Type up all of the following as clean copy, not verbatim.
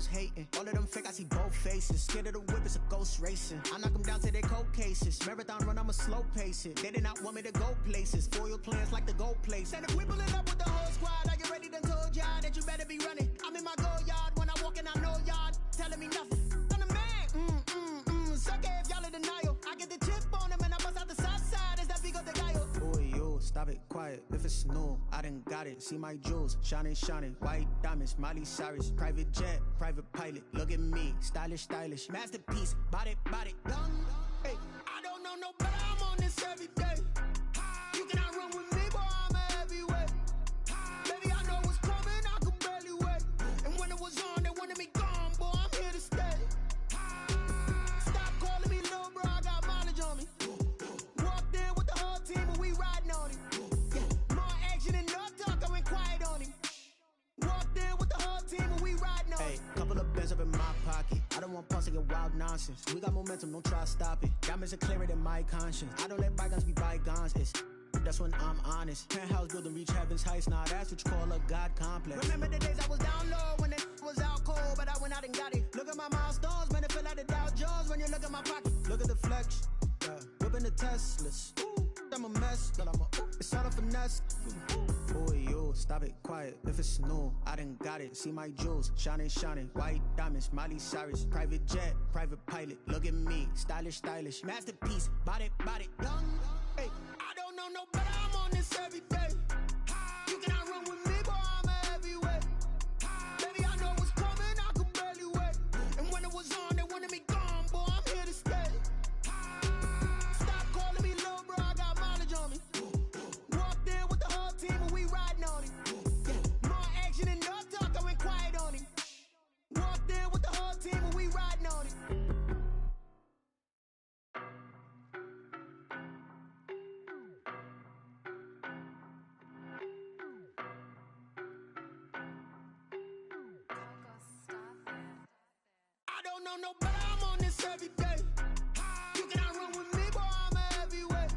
bros hating. All of them fake, I see both faces. Scared of the whip, it's a ghost racing. I knock them down to their cold cases. Marathon run, I'ma slow pace it. They did not want me to go places. Foil plans like the goal place. And if we pullin' up with the whole squad, I get ready done told y'all that you better be running. I'm in my go yard when I walk in, I know y'all telling me nothing. I'm the man, suck it if y'all in denial. I get the chip on them and I bust out the south side. Is that Vigo de Gallo? Boy, yo, stop it, quiet. If it's new, I done got it. See my jewels, shining, shining. White diamonds, Miley Cyrus. Private jet, private pilot. Look at me, stylish, stylish. Masterpiece, body, done. Hey, I don't know no better. I'm on this every day. You cannot run with me, boy, I'm a heavyweight. Baby, I know what's coming, I could barely wait. And when it was on, they wanted me gone, boy, I'm here to stay. Stop calling me little bro, I got mileage on me. Walked in with the whole team and we riding on him. Yeah, more action and no talk, I went quiet on him. Walked in with the whole team and we riding on him. Hey, couple of bands up in my pocket. I don't want pulse to get wild nonsense. We got momentum, don't try to stop it. Diamonds are clearer than my conscience. I don't let bygones be bygones. That's when I'm honest. Penthouse building reach heaven's heights. Nah, that's what you call a God complex. Remember the days I was down low when it was out cold, but I went out and got it. Look at my milestones, man, it feel like the Dow Jones when you look at my pocket. Look at the flex, whipping the Teslas. I'm a mess, but it's all a finesse. Boy, yo, stop it, quiet. If it's new, I done got it. See my jewels, shining, shining. White diamonds, Miley Cyrus. Private jet, private pilot. Look at me, stylish, stylish. Masterpiece, body, done. Hey, I don't know no better. I'm on this every day. You cannot run with me, boy, I'm a heavyweight. Baby, I know what's coming, I could barely wait. And when it was on, they wanted me gone, boy, I'm here to stay. Stop calling me little bro, I got mileage on me. Walked in with the whole team and we riding on him. Yeah, more action and no talk, I went quiet on him. Walked in with the whole team and we riding on him. I don't know no better, I'm on this every day. You cannot run with me, boy, I'm a heavyweight.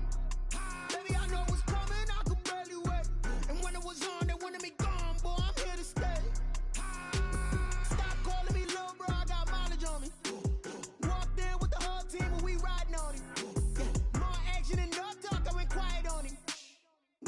Baby, I know what's coming, I could barely wait. And when it was on, they wanted me gone, boy, I'm here to stay. Stop calling me little bro, I got mileage on me. Walked in with the whole team and we riding on him. Yeah, more action and no talk, I went quiet on him.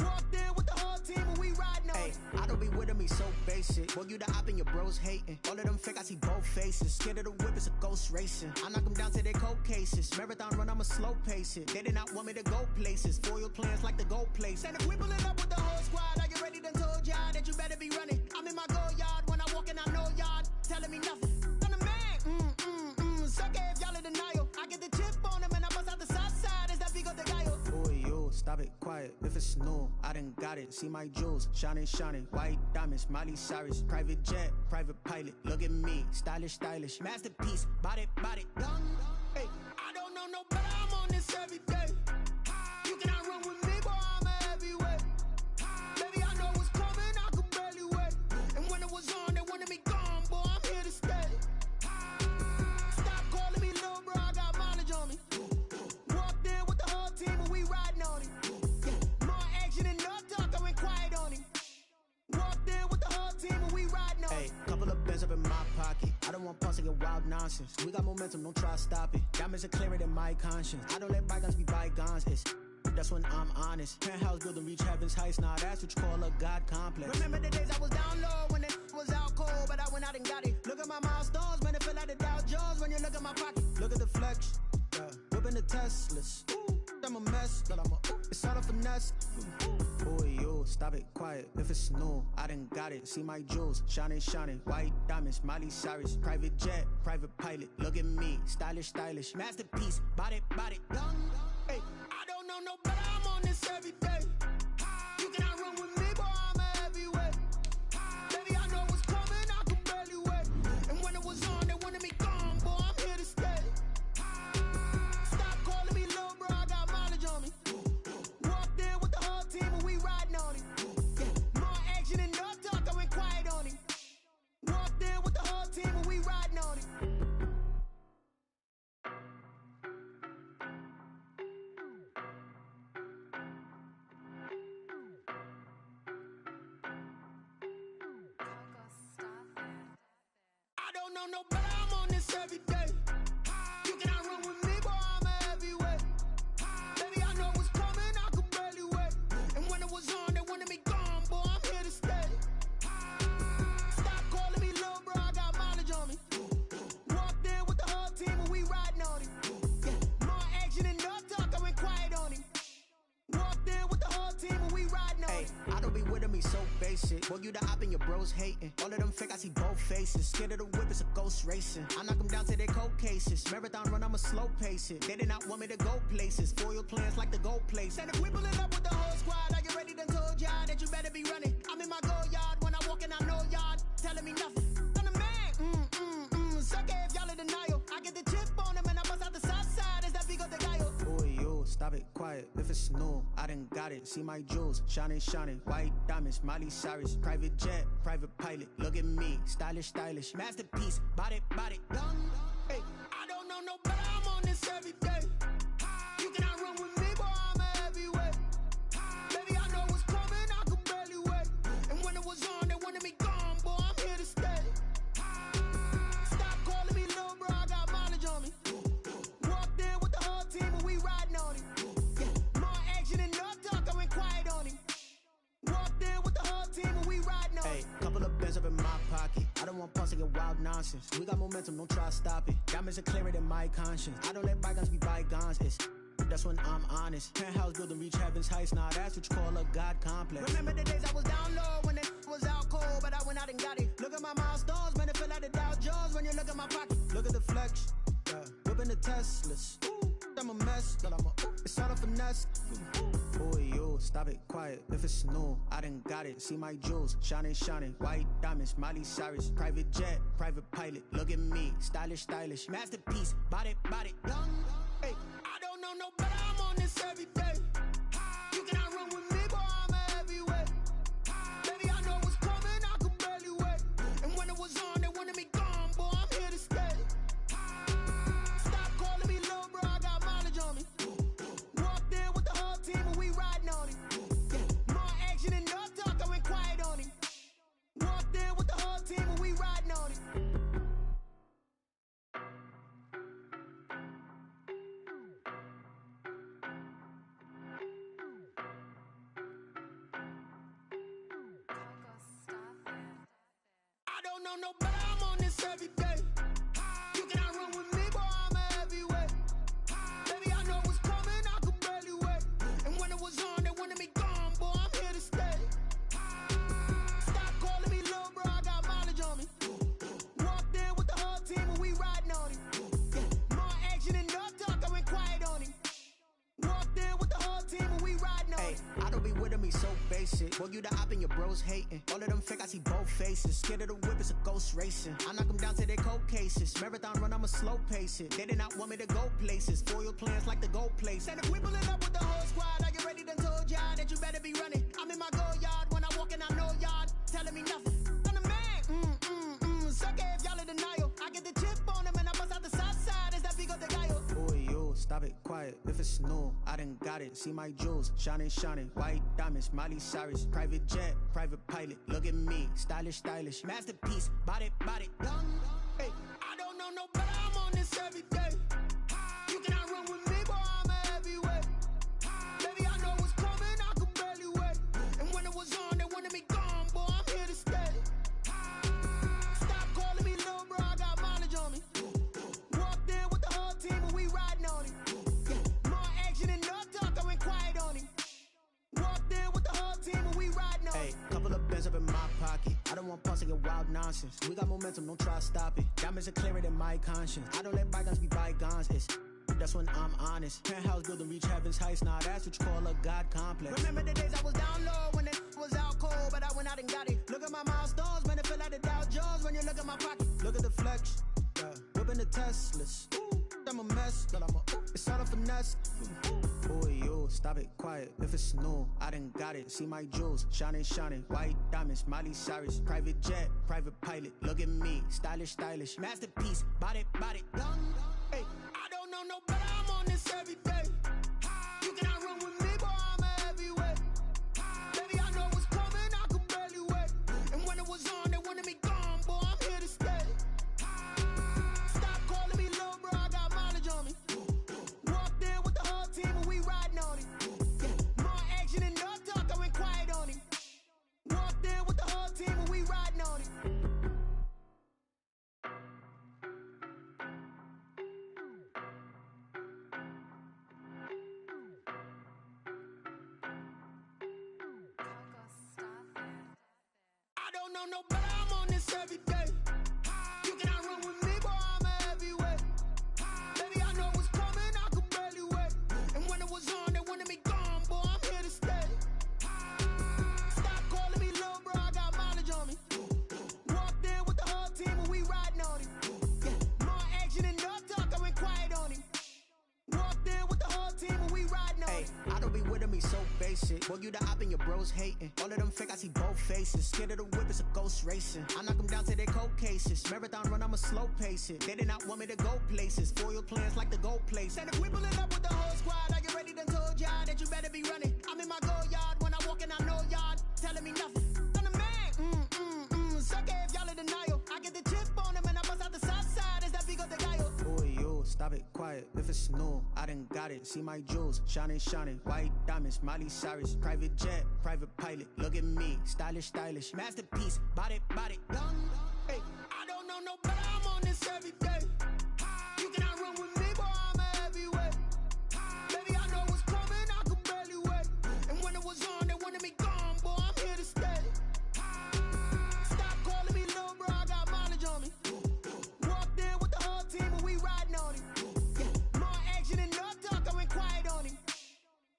Walked in with the whole team and we riding on him. I don't be with me so basic. Boy, you the op and your bros hating. All of them fake, I see both faces. Scared of the whip, it's a ghost racing. I knock them down to their cold cases. Marathon run, I'ma slow pace it. They did not want me to go places. Foil plans like the goal place. And if we pullin' up with the whole squad, I get ready done told y'all that you better be running. I'm in my go yard when I walk in, I know y'all telling me nothing. I'm the man, suck it if y'all in denial. I get the chip on them and I bust out the south side. Is that Vigo de Gallo? Boy, yo, stop it, quiet. If it's new, I done got it. See my jewels, shining, shining. White diamonds, Miley Cyrus. Private jet, private pilot. Look at me, stylish, stylish. Masterpiece, body, done. Hey, I don't know no better. I'm on this every day. You cannot run with me, boy, I'm a heavyweight. Baby, I know what's coming, I could barely wait. And when it was on, they wanted me gone, boy, I'm here to stay. Stop calling me little bro, I got mileage on me. Walked in with the whole team and we riding on him. Yeah, more action and no talk, I went quiet on him. Walked in with the whole team and we riding on him. Hey, couple of bands up in my pocket. I don't want pulse to get wild nonsense. We got momentum, don't try to stop it. Diamonds are clearer than my conscience. I don't let bygones be bygones. That's when I'm honest. Penthouse building reach heaven's heights. Nah, that's what you call a God complex. Remember the days I was down low when it was out cold, but I went out and got it. Look at my milestones, man, it feel like the Dow Jones when you look at my pocket. Look at the flex, whipping the Teslas. I'm a mess, but it's all a finesse. Boy, yo, stop it, quiet. If it's new, I done got it. See my jewels, shining, shining. White diamonds, Miley Cyrus. Private jet, private pilot. Look at me, stylish, stylish. Masterpiece, body, done. Hey, I don't know no better. I'm on this every day. You cannot run with me, boy, I'm a heavyweight. Baby, I know what's coming, I could barely wait. And when it was on, they wanted me gone, boy, I'm here to stay. Stop calling me little bro, I got mileage on me. Walked in with the whole team and we riding on him. Yeah, more action and no talk, I went quiet on him. Walked in with the whole team and we riding on him. know no better, I'm on this every day. You cannot run with me, boy, I'm a heavyweight. Baby, I know what's coming, I could barely wait. And when it was on, they wanted me gone, boy, I'm here to stay. Stop calling me little bro, I got mileage on me. Walked in with the whole team and we riding on him. Yeah, more action and no talk, I went quiet on him. Walked in with the whole team and we riding on him. I don't be with me so basic. Boy, you the op and your bros hating. All of them fake, I see both faces. Scared of the whip, it's a ghost racing. I knock them down to their cold cases. Marathon run, I'ma slow pace it. They did not want me to go places. Foil plans like the gold place. And if we pulling up with the whole squad, are you ready? Done told y'all that you better be running. I'm in my go yard when I walk in, I know y'all telling me nothing. I'm the man. Suck it if y'all in denial. I get the chip on them and I bust out the south side. Is that Vigo de Gallo? Boy, yo, stop it, quiet. If it's new, I done got it. See my jewels, shining, shining. White diamonds, Miley Cyrus. Private jet, private pilot. Look at me, stylish, stylish. Masterpiece, body, young. Hey, I don't know no better, I'm on this every day. You cannot run with me, boy, I'm a heavyweight. Baby, I know what's coming, I could barely wait. And when it was on, they wanted me gone, boy, I'm here to stay. Stop calling me little bro, I got mileage on me. Walked in with the whole team and we riding on him. Yeah, more action and no talk, I went quiet on him. Walked in with the whole team and we riding on him. Hey, couple of bands up in my pocket. I don't want pulse to get wild nonsense. We got momentum, don't try to stop it. Diamonds are clearer than my conscience. I don't let bygones be bygones. That's when I'm honest. Penthouse building, reach heaven's heights. Nah, that's what you call a God complex. Remember the days I was down low when it was out cold, but I went out and got it. Look at my milestones, man, it feel like the Dow Jones when you look at my pocket. Look at the flex, whipping the Teslas. I'm a mess, but it's all a finesse. Boy, yo, stop it, quiet. If it's new, I done got it. See my jewels, shining, shining. White diamonds, Miley Cyrus. Private jet, private pilot. Look at me, stylish, stylish. Masterpiece, body, young. Hey, I don't know no better, I'm on this every day. You cannot run with me, boy, I'm a heavyweight. Baby, I know what's coming, I could barely wait. And when it was on, they wanted me gone, boy, I'm here to stay. Stop calling me little bro, I got mileage on me. Walked in with the whole team and we riding on him. Yeah, more action and no talk, I went quiet on him. Walked in with the whole team and we riding on him. I don't know no better, I'm on this every day. You cannot run with me, boy, I'm a heavyweight. Baby, I know what's coming, I could barely wait. And when it was on, they wanted me gone, boy, I'm here to stay. Stop calling me little bro, I got mileage on me. Walked in with the whole team and we riding on him. Yeah, more action and no talk, I went quiet on him. Walked in with the whole team and we riding on him. I don't be with me so basic. Boy, you the op and your bros hating. All of them fake, I see both faces. Scared of the whip, it's a ghost racing. I knock them down to their cold cases. Marathon run, I'ma slow pace it. They did not want me to go places. Foil plans like the gold place. And if we pulling up with the whole squad, are you ready? Done told y'all that you better be running. I'm in my go yard when I walk in, I know y'all telling me nothing. I'm the man. Suck it if y'all in denial. I get the chip on them and I bust out the south side. Is that Vigo de Gallo? Boy, yo, stop it, quiet. If it's new, I done got it. See my jewels, shining, shining. White diamonds, Miley Cyrus. Private jet, private pilot. Look at me, stylish, stylish. Masterpiece, body, young. Hey, I don't know no better, I'm on this every day. You cannot run with me, boy, I'm a heavyweight. Baby, I know what's coming, I could barely wait. And when it was on, they wanted me gone, boy, I'm here to stay. Stop calling me little bro, I got mileage on me. Walked in with the whole team and we riding on him. Yeah, more action and no talk, I went quiet on him. Walked in with the whole team and we riding on him. Hey, couple of bands up in my pocket. I don't want pulse to get wild nonsense. We got momentum, don't try to stop it. Diamonds are clearer than my conscience. I don't let bygones be bygones. That's when I'm honest. Penthouse building, reach heaven's heights. Nah, that's what you call a God complex. Remember the days I was down low when it was out cold, but I went out and got it. Look at my milestones, man, it feel like the Dow Jones when you look at my pocket. Look at the flex, whipping the Teslas. I'm a mess, but it's all a finesse. Boy, yo, stop it, quiet. If it's new, I done got it. See my jewels, shining, shining. White diamonds, Miley Cyrus. Private jet, private pilot. Look at me, stylish, stylish. Masterpiece, body, young. Hey, I don't know no better, I'm on this every day. You cannot run with me, boy, I'm a heavyweight. Baby, I know what's coming, I could barely wait. And when it was on, they wanted me gone, boy, I'm here to stay. know no better, I'm on this every day. You cannot run with me, boy, I'm a heavyweight. Baby, I know what's coming, I could barely wait. And when it was on, they wanted me gone, boy, I'm here to stay. Stop calling me little bro, I got mileage on me. Walked in with the whole team and we riding on him. Yeah, more action and no talk, I went quiet on him. Walked in with the whole team and we riding on him. I don't be with him, he's so basic. Boy, you the op and your bros hating. All of them fake, I see both faces. Scared of the whip, it's a ghost racing. I knock them down to their cold cases. Marathon run, I'ma slow pace it. They did not want me to go places. Foil plans like the gold place. And if we pulling up with the whole squad, I get ready to told y'all that you better be running. I'm in my go yard when I walk in, I know y'all telling me nothing. I'm the man, sucker if y'all in denial. I get the chip on them and I bust out the south side. Is that big of the guy? Boy, yo, stop it, quiet. If it's new, I done got it. See my jewels, shining, shining. White diamonds, Miley Cyrus. Private jet, private pilot. Look at me, stylish, stylish. Masterpiece, body, young. Hey, I don't know no better, I'm on this every day. You cannot run with me, boy, I'm a heavyweight. Baby, I know what's coming, I could barely wait. And when it was on, they wanted me gone, boy, I'm here to stay. Stop calling me little bro, I got mileage on me. Walked in with the whole team and we riding on him. Yeah, more action and no talk, I went quiet on him.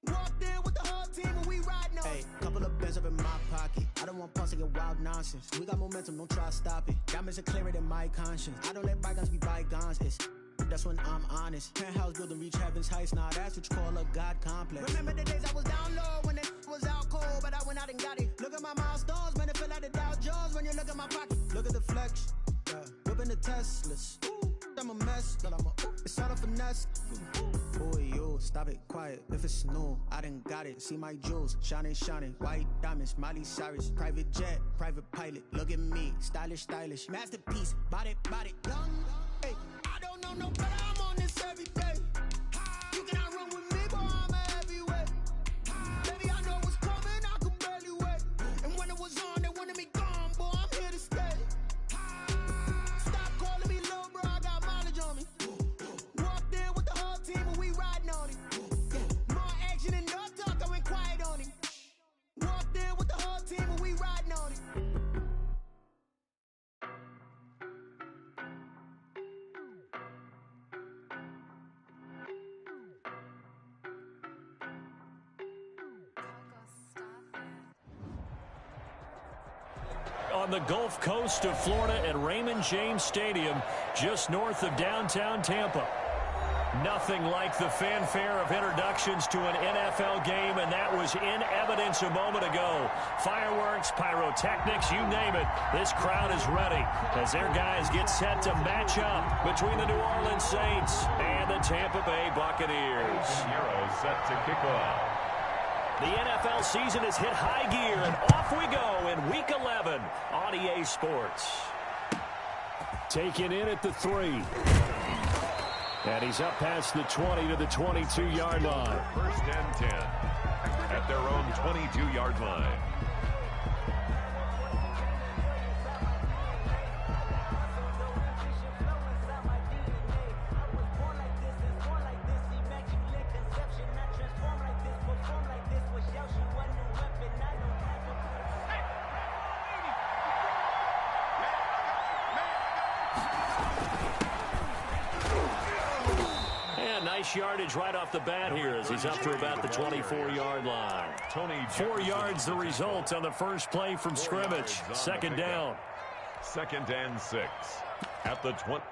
Walked in with the whole team and we riding on him. hey, couple of bands up in my pocket. I don't want punks to get wild nonsense. We got momentum, don't try to stop it. Diamonds are clearer than my conscience. I don't let bygones be bygones. That's when I'm honest. Penthouse building reach heaven's heights. Nah, that's what you call a God complex. Remember the days I was down low when it was out cold, but I went out and got it. Look at my milestones, man, it feel like the Dow Jones when you look at my pocket. Look at the flex, yeah. Whipping the Teslas. Ooh, I'm a mess, but it's all a finesse. Boy, yo, stop it, quiet. If it's new, I done got it. See my jewels, shining, shining. White diamonds, Miley Cyrus. Private jet, private pilot. Look at me, stylish, stylish. Masterpiece, body, young. Hey, I don't know no better, I'm on this every day. You cannot run with me, boy, I'm a heavyweight. Baby, I know what's coming, I could barely wait. And when it was on, they wanted me gone, boy, I'm here to stay. Stop calling me little bro, I got mileage on me. Walked in with the whole team and we riding on him. Yeah, more action and no talk, I went quiet on him. Walked in with the whole team and we riding on him. On the Gulf Coast of Florida at Raymond James Stadium, just north of downtown Tampa. Nothing like the fanfare of introductions to an NFL game, and that was in evidence a moment ago. Fireworks, pyrotechnics, you name it. This crowd is ready as their guys get set to match up between the New Orleans Saints and the Tampa Bay Buccaneers. Euro set to kick off. The NFL season has hit high gear, and off we go in Week 11 on EA Sports. Taken in at the 3. And he's up past the 20 to the 22-yard line. First and 10 at their own 22-yard line. Nice yardage right off the bat here as he's up to about the 24-yard line. 4 yards the result on the first play from scrimmage. Second down. Second and 6 at the 20.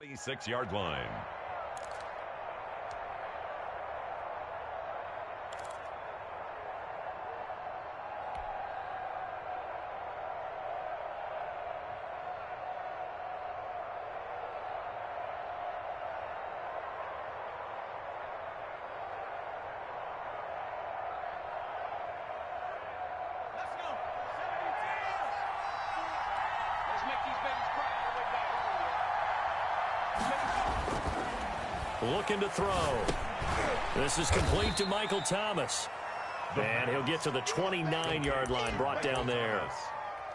26-yard line. Looking to throw. This is complete to Michael Thomas. And he'll get to the 29-yard line, brought down there.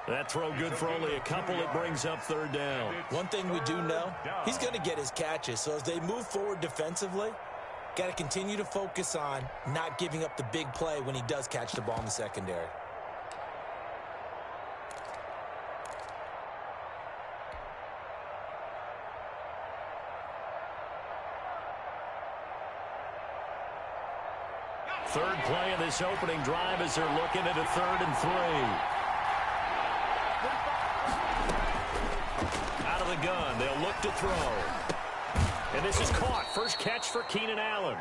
That throw good for only a couple. It brings up third down. One thing we do know, he's going to get his catches. So as they move forward defensively, got to continue to focus on not giving up the big play when he does catch the ball in the secondary. Third play of this opening drive as they're looking at a 3rd and 3. Out of the gun, they'll look to throw. And this is caught. First catch for Keenan Allen.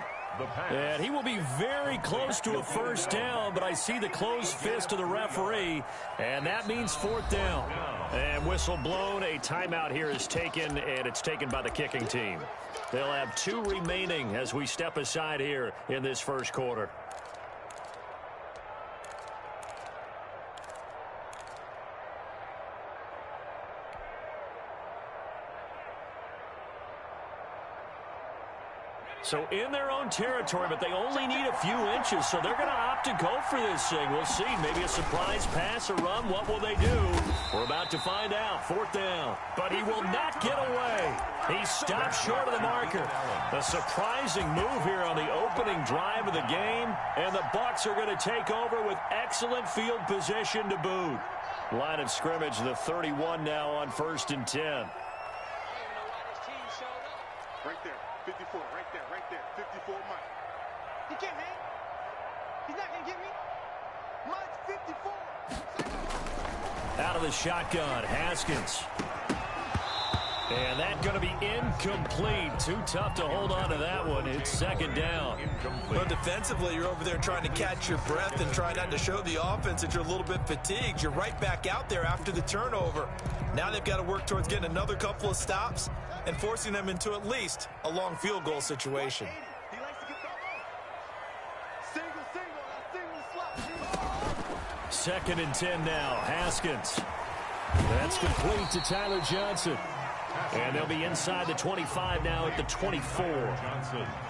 And he will be very close to a first down, but I see the closed fist of the referee, and that means 4th down. And whistle blown. A timeout here is taken, and it's taken by the kicking team. They'll have 2 remaining as we step aside here in this first quarter. So in their own territory, but they only need a few inches, so they're going to opt to go for this thing. We'll see. Maybe a surprise pass, a run. What will they do? We're about to find out. 4th down. But he will not get away. He stopped short of the marker. A surprising move here on the opening drive of the game, and the Bucs are going to take over with excellent field position to boot. Line of scrimmage, the 31 now on 1st and 10. Right there, 54, right there, 54, Mike. He can't hang. He's not going to get me. Mike's 54. Out of the shotgun, Haskins. And that's going to be incomplete. Too tough to hold on to that one. It's 2nd down. But defensively, you're over there trying to catch your breath and try not to show the offense that you're a little bit fatigued. You're right back out there after the turnover. Now they've got to work towards getting another couple of stops and forcing them into at least a long field goal situation. He likes to get single. 2nd and 10 now. Haskins. That's complete to Tyler Johnson. And they'll be inside the 25 now at the 24.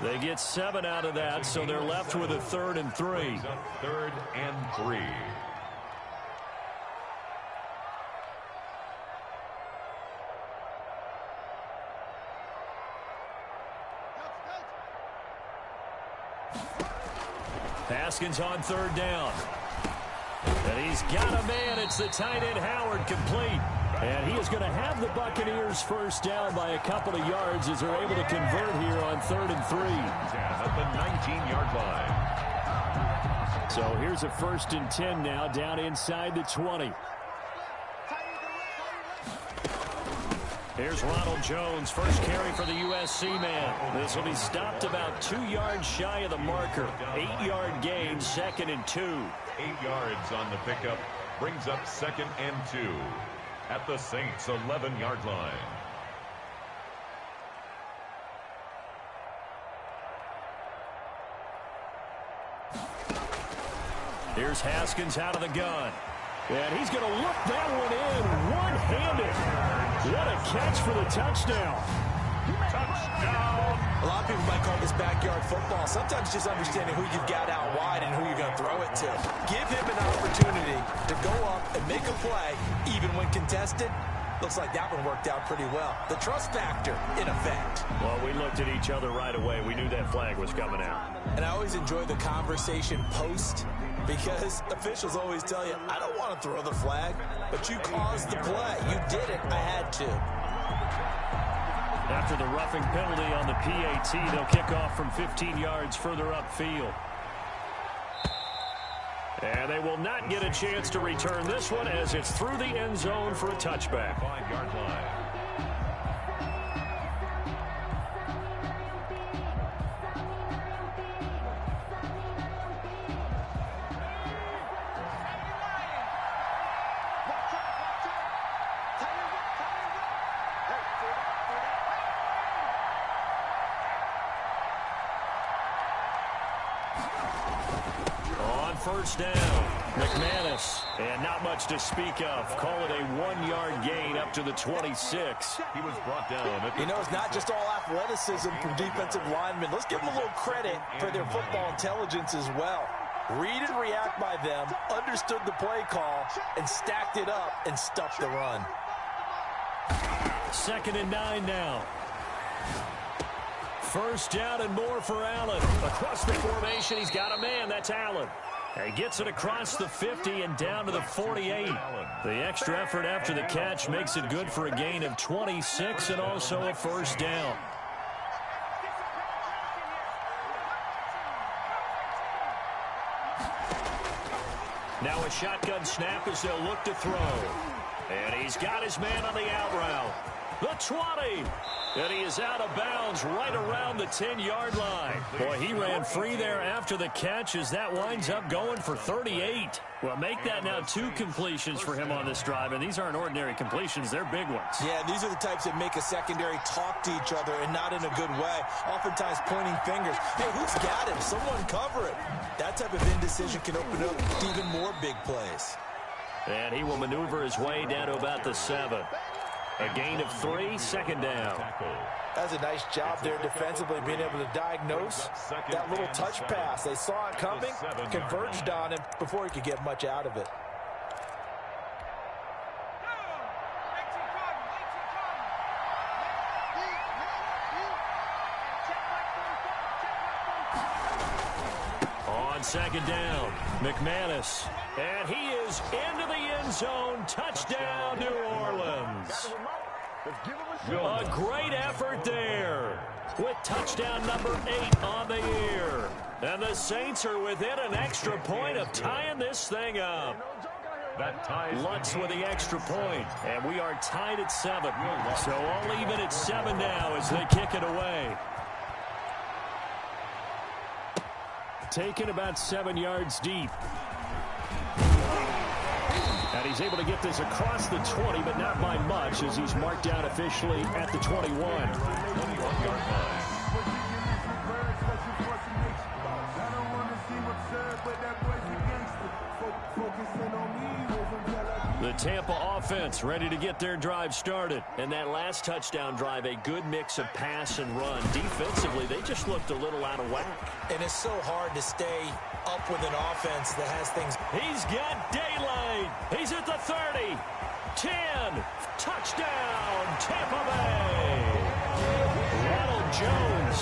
They get 7 out of that, so they're left with a 3rd and 3. 3rd and 3. Haskins on 3rd down. And he's got a man. It's the tight end Howard, complete. And he is going to have the Buccaneers first down by a couple of yards as they're able to convert here on 3rd and 3. At the 19-yard line. So here's a 1st and 10 now down inside the 20. Here's Ronald Jones, first carry for the USC man. This will be stopped about 2 yards shy of the marker. 8-yard gain, 2nd and 2. 8 yards on the pickup brings up 2nd and 2 at the Saints' 11-yard line. Here's Haskins out of the gun. And he's going to look that one in one-handed. What a catch for the touchdown. Touchdown. A lot of people might call this backyard football. Sometimes just understanding who you've got out wide and who you're going to throw it to. Give him an opportunity to go up and make a play, even when contested. Looks like that one worked out pretty well. The trust factor in effect. Well, we looked at each other right away. We knew that flag was coming out. And I always enjoy the conversation post, because officials always tell you, I don't want to throw the flag, but you caused the play. You did it. I had to. After the roughing penalty on the PAT, they'll kick off from 15 yards further upfield. And they will not get a chance to return this one as it's through the end zone for a touchback. 5-yard line. On first down, McManus. And not much to speak of. Call it a 1-yard gain up to the 26. He was brought down at the You know, it's not just all athleticism from defensive linemen. Let's give them a little credit for their football intelligence as well. Read and react by them, understood the play call, and stacked it up and stuffed the run. 2nd and 9 now. First down and more for Allen. Across the formation, he's got a man. That's Allen. He gets it across the 50 and down to the 48. The extra effort after the catch makes it good for a gain of 26 and also a first down. Now a shotgun snap as they'll look to throw. And he's got his man on the out route. The 20. And he is out of bounds right around the 10-yard line. Boy, he ran free there after the catch as that winds up going for 38. Well, make that now 2 completions for him on this drive, and these aren't ordinary completions. They're big ones. Yeah, these are the types that make a secondary talk to each other and not in a good way. Oftentimes pointing fingers. Hey, who's got him? Someone cover it. That type of indecision can open up even more big plays. And he will maneuver his way down to about the 7. A gain of 3, 2nd down. That's a nice job there defensively, being able to diagnose that little touch pass. They saw it coming, converged on him before he could get much out of it. On 2nd down, McManus. And he is into the end zone. Touchdown, New Orleans. A great effort there with touchdown number 8 on the year. And the Saints are within an extra point of tying this thing up. Lutz with the extra point, and we are tied at 7. So all even at 7 now as they kick it away. Taken about 7 yards deep. And he's able to get this across the 20, but not by much as he's marked out officially at the 21. 21-yard line. The Tampa offense ready to get their drive started. And that last touchdown drive, a good mix of pass and run. Defensively, they just looked a little out of whack. And it's so hard to stay up with an offense that has things. He's got daylight. He's at the 30. 10. Touchdown, Tampa Bay. Ronald Jones,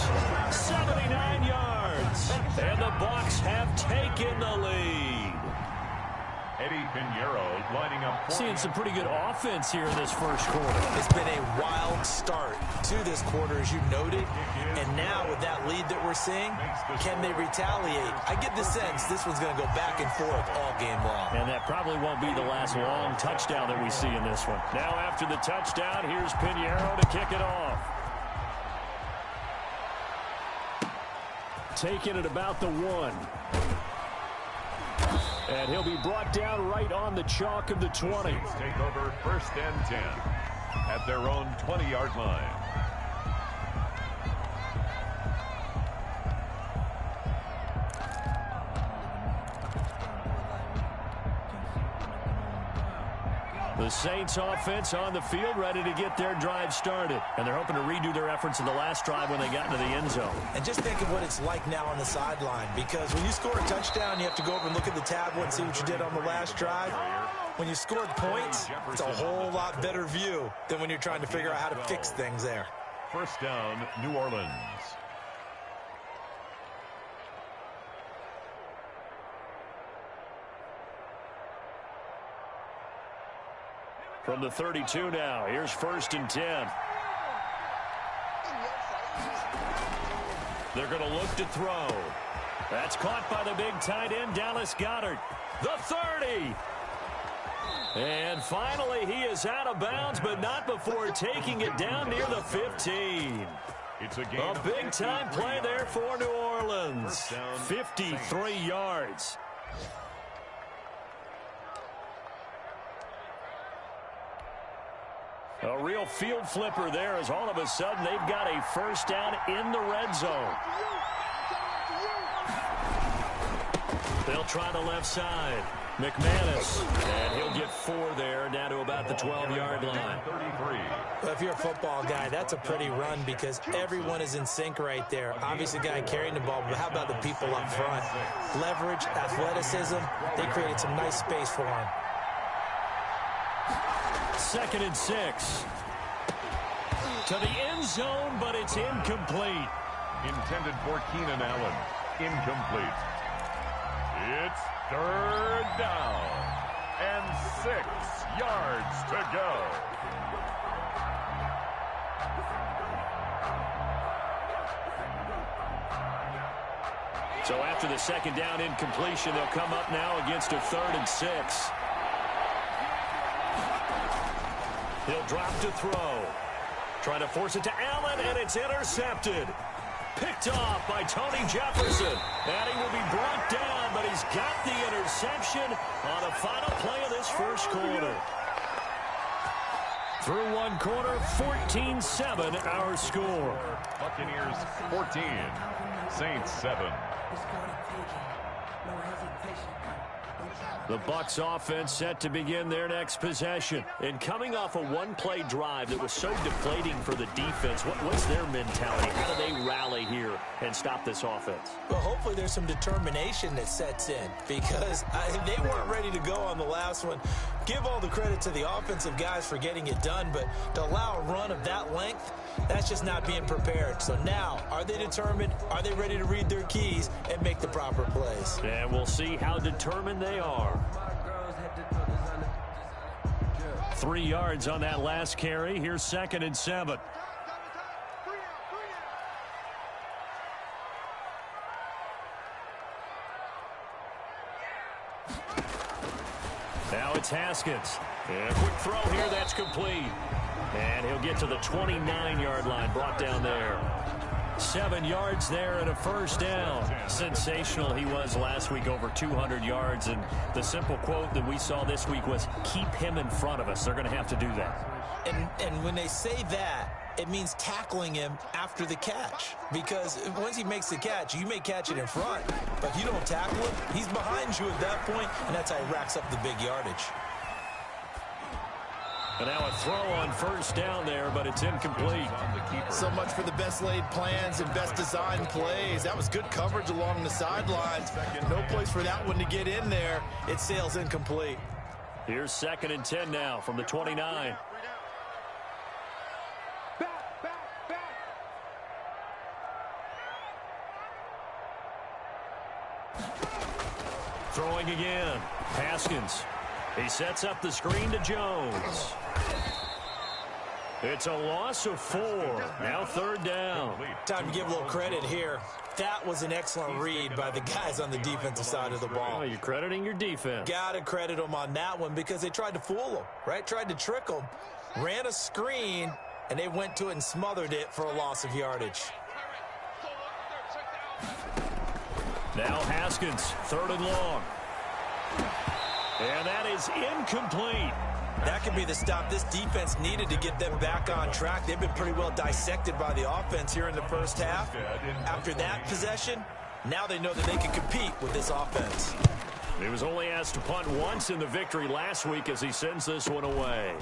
79 yards. And the Bucs have taken the lead. Eddie Pinheiro lining up. Seeing some pretty good offense here in this first quarter. It's been a wild start to this quarter, as you noted. And now with that lead that we're seeing, can they retaliate? I get the sense this one's going to go back and forth all game long. And that probably won't be the last long touchdown that we see in this one. Now after the touchdown, here's Pinheiro to kick it off. Taking it about the 1. And he'll be brought down right on the chalk of the 20. Saints take over 1st and 10 at their own 20-yard line. The Saints offense on the field ready to get their drive started. And they're hoping to redo their efforts in the last drive when they got into the end zone. And just think of what it's like now on the sideline, because when you score a touchdown, you have to go over and look at the tablet and see what you did on the last drive. When you scored points, it's a whole lot better view than when you're trying to figure out how to fix things there. 1st down, New Orleans. From the 32 now, here's 1st and 10. They're going to look to throw. That's caught by the big tight end, Dallas Goedert. The 30. And finally, he is out of bounds, but not before taking it down near the 15. It's a big-time play there for New Orleans. 53 yards. A real field flipper there as all of a sudden they've got a first down in the red zone. They'll try the left side. McManus, and he'll get 4 there, down to about the 12-yard line. 33. Well, if you're a football guy, that's a pretty run because everyone is in sync right there. Obviously, the guy carrying the ball, but how about the people up front? Leverage, athleticism, they created some nice space for him. 2nd and 6. To the end zone, but it's incomplete. Intended for Keenan Allen. Incomplete. It's 3rd down and 6 yards to go. So after the 2nd down incompletion, they'll come up now against a 3rd and 6. He'll drop to throw. Trying to force it to Allen, and it's intercepted. Picked off by Tony Jefferson. And he will be brought down, but he's got the interception on the final play of this first quarter. Through one quarter, 14-7 our score. Buccaneers 14, Saints 7. The Bucs offense set to begin their next possession. And coming off a one-play drive that was so deflating for the defense, what's their mentality? How do they rally here and stop this offense? Well, hopefully there's some determination that sets in because they weren't ready to go on the last one. Give all the credit to the offensive guys for getting it done, but to allow a run of that length, that's just not being prepared. So now, are they determined? Are they ready to read their keys and make the proper plays? And we'll see how determined they are. 3 yards on that last carry. Here's 2nd and 7. Now it's Haskins. And a quick throw here, that's complete. And he'll get to the 29-yard line, brought down there. 7 yards there and a 1st down. Sensational he was last week, over 200 yards. And the simple quote that we saw this week was, keep him in front of us. They're going to have to do that. And when they say that, it means tackling him after the catch. Because once he makes the catch, you may catch it in front. But if you don't tackle him, he's behind you at that point, and that's how he racks up the big yardage. And now a throw on 1st down there, but it's incomplete. So much for the best laid plans and best designed plays. That was good coverage along the sidelines. No place for that one to get in there. It sails incomplete. Here's 2nd and 10 now from the 29. Throwing again. Haskins. He sets up the screen to Jones. It's a loss of 4. Now 3rd down. Time to give a little credit here. That was an excellent read by the guys on the defensive side of the ball. Well, you're crediting your defense. Got to credit them on that one because they tried to fool them, right? Tried to trick them. Ran a screen, and they went to it and smothered it for a loss of yardage. Now Haskins, 3rd and long. And that is incomplete. That could be the stop this defense needed to get them back on track. They've been pretty well dissected by the offense here in the first half. After that possession, now they know that they can compete with this offense. He was only asked to punt once in the victory last week as he sends this one away.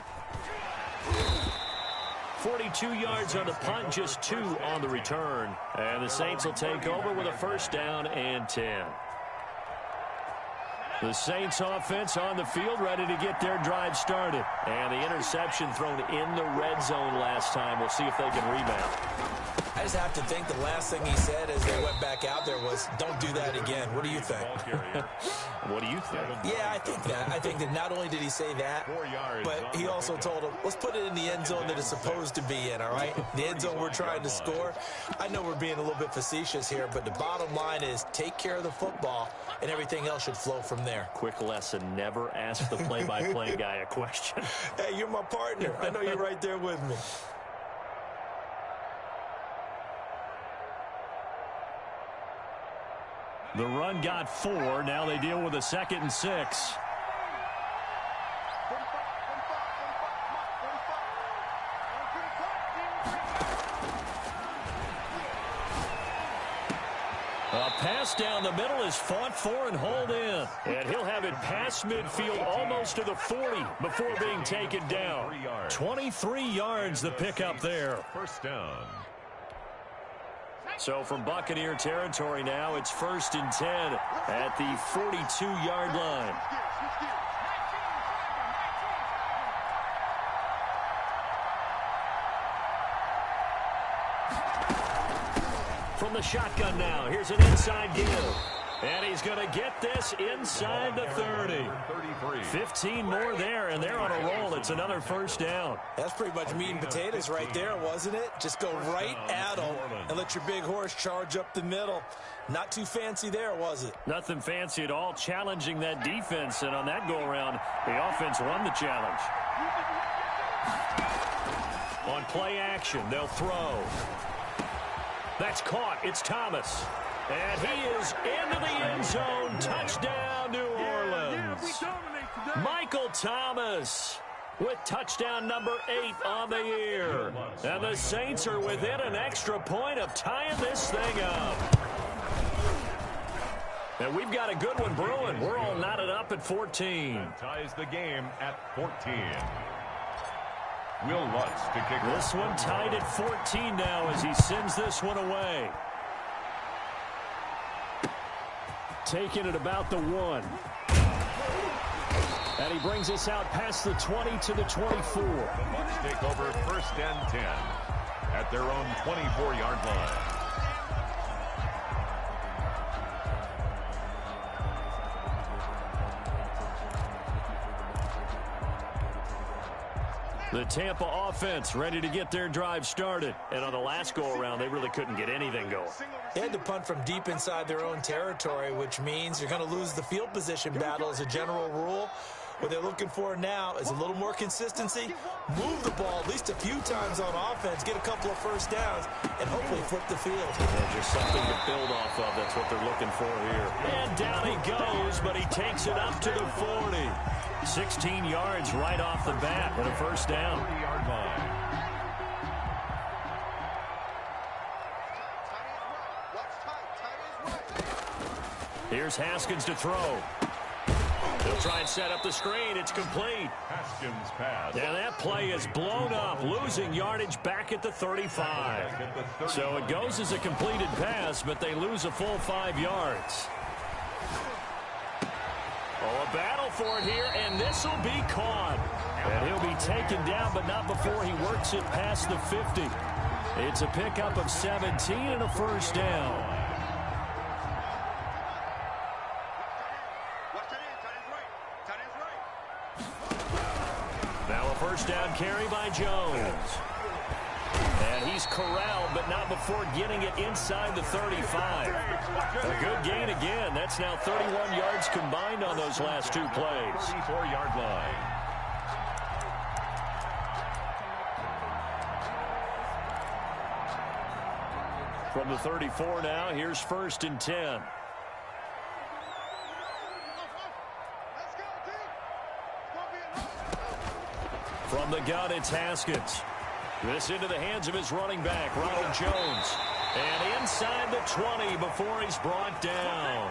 42 yards on the punt, just 2 on the return. And the Saints will take over with a 1st down and 10. The Saints offense on the field, ready to get their drive started. And the interception thrown in the red zone last time. We'll see if they can rebound. I just have to think the last thing he said as they went back out there was, don't do that again. What do you think? What do you think? Yeah, I think that. I think that not only did he say that, but he also told him, let's put it in the end zone that it's supposed to be in, all right? The end zone we're trying to score. I know we're being a little bit facetious here, but the bottom line is take care of the football, and everything else should flow from there. Quick lesson, never ask the play-by-play guy a question. Hey, you're my partner. I know you're right there with me. The run got 4. Now they deal with a 2nd and 6. A pass down the middle is fought for and hauled in. And he'll have it past midfield almost to the 40 before being taken down. 23 yards the pickup there. First down. So from Buccaneer territory now, it's 1st and 10 at the 42-yard line. From the shotgun now, here's an inside give. And he's going to get this inside the 30. 15 more there, and they're on a roll. It's another first down. That's pretty much meat and potatoes right there, wasn't it? Just go right at them and let your big horse charge up the middle. Not too fancy there, was it? Nothing fancy at all, challenging that defense. And on that go-around, the offense won the challenge. On play action, they'll throw. That's caught. It's Thomas. And he is into the end zone. Touchdown, New Orleans. Michael Thomas with touchdown number 8 on the year. And the Saints are within an extra point of tying this thing up. And we've got a good one brewing. We're all knotted up at 14. Ties the game at 14. Will Lutz to kick off. This one tied at 14 now as he sends this one away. Taking it about the 1. And he brings us out past the 20 to the 24. The Bucs take over 1st and 10 at their own 24-yard line. The Tampa offense ready to get their drive started. And on the last go-around, they really couldn't get anything going. They had to punt from deep inside their own territory, which means you're going to lose the field position battle as a general rule. What they're looking for now is a little more consistency, move the ball at least a few times on offense, get a couple of first downs, and hopefully flip the field. Yeah, just something to build off of. That's what they're looking for here. And down he goes, but he takes it up to the 40. 16 yards right off the bat with a first down. 30-yard line. Here's Haskins to throw. He'll try and set up the screen. It's complete. Haskins pass. And that play is blown up, losing yardage back at the 35. So it goes as a completed pass, but they lose a full 5 yards. Oh, a battle for it here, and this will be caught. And he'll be taken down, but not before he works it past the 50. It's a pickup of 17 and a first down. Now a first down carry by Jones. And he's corralled, but not before getting it inside the 35. A good gain again. That's now 31 yards combined on those last 2 plays. 34-yard line. From the 34 now, here's 1st and 10. From the gun, it's Haskins. This into the hands of his running back, Ronald Jones. And inside the 20 before he's brought down.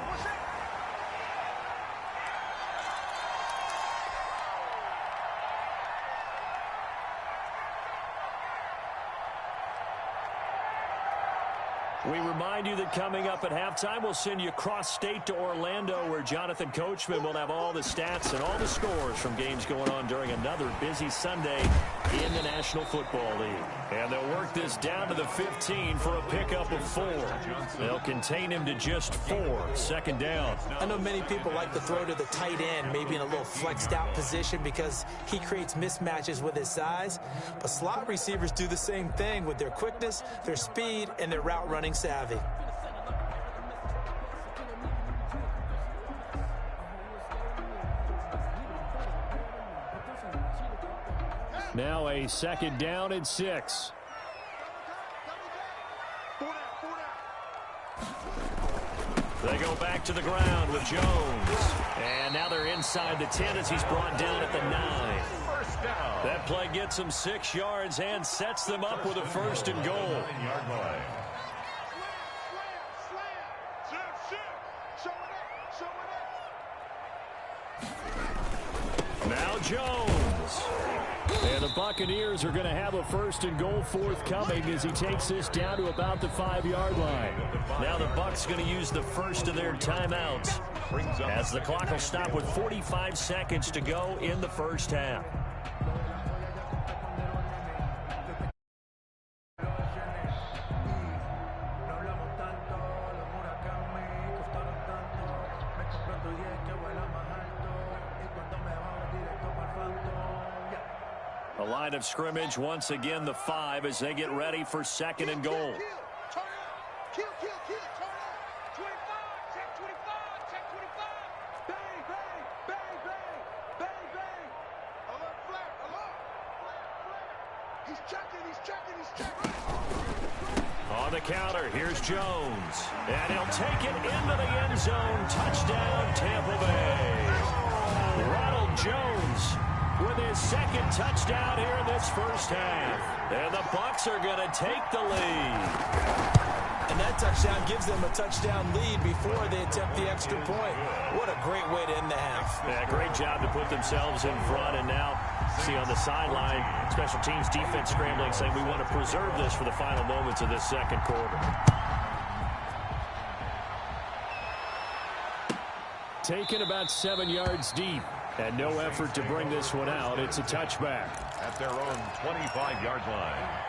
We remind you that coming up at halftime, we'll send you cross-state to Orlando, where Jonathan Coachman will have all the stats and all the scores from games going on during another busy Sunday in the National Football League. And they'll work this down to the 15 for a pickup of 4. They'll contain him to just 4. 2nd down. I know many people like to throw to the tight end, maybe in a little flexed out position because he creates mismatches with his size. But slot receivers do the same thing with their quickness, their speed, and their route running savvy. Now a 2nd down and 6. They go back to the ground with Jones. And now they're inside the 10 as he's brought down at the 9. First down. That play gets them 6 yards and sets them up with a 1st and goal. 9-yard line. Ronald Jones. And the Buccaneers are going to have a 1st and goal forthcoming as he takes this down to about the 5-yard line. Now the Bucs going to use the first of their timeouts as the clock will stop with 45 seconds to go in the first half. The line of scrimmage, once again, the 5 as they get ready for 2nd and goal. On the counter, here's Jones. And he'll take it into the end zone. Touchdown, Tampa Bay. Ronald Jones with his 2nd touchdown here in this first half. And the Bucs are going to take the lead. And that touchdown gives them a touchdown lead before they attempt the extra point. What a great way to end the half. Yeah, great job to put themselves in front. And now, see on the sideline, special teams defense scrambling, saying we want to preserve this for the final moments of this 2nd quarter. Taken about 7 yards deep. And no effort to bring this one out. It's a touchback. At their own 25-yard line.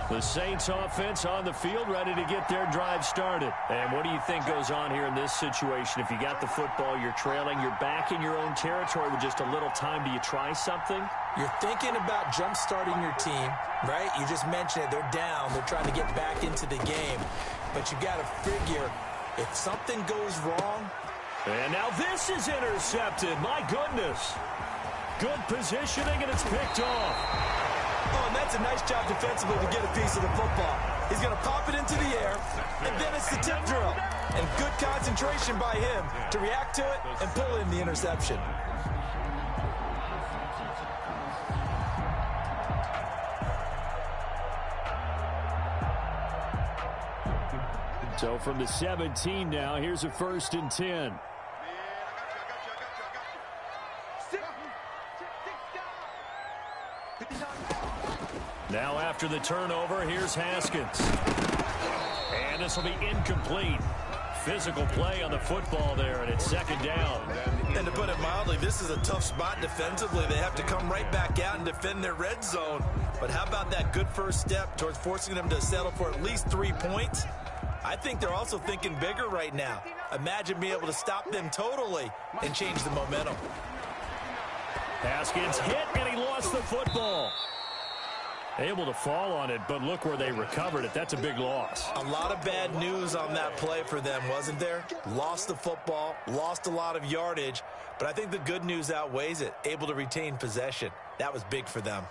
The Saints offense on the field, ready to get their drive started. And what do you think goes on here in this situation? If you got the football, you're trailing, you're back in your own territory with just a little time. Do you try something? You're thinking about jump-starting your team, right? You just mentioned it. They're down. They're trying to get back into the game. But you got to figure if something goes wrong. And now this is intercepted. My goodness. Good positioning, and it's picked off. Oh, and that's a nice job defensively to get a piece of the football. He's going to pop it into the air, and then it's the tip drill. And good concentration by him to react to it and pull in the interception. So from the 17 now, here's a 1st and 10. Now after the turnover, here's Haskins. And this will be incomplete. Physical play on the football there, and it's 2nd down. And to put it mildly, this is a tough spot defensively. They have to come right back out and defend their red zone. But how about that good first step towards forcing them to settle for at least 3 points? I think they're also thinking bigger right now. Imagine being able to stop them totally and change the momentum. Haskins hit, and he lost the football. Able to fall on it, but look where they recovered it. That's a big loss. A lot of bad news on that play for them, wasn't there? Lost the football, lost a lot of yardage, but I think the good news outweighs it. Able to retain possession. That was big for them.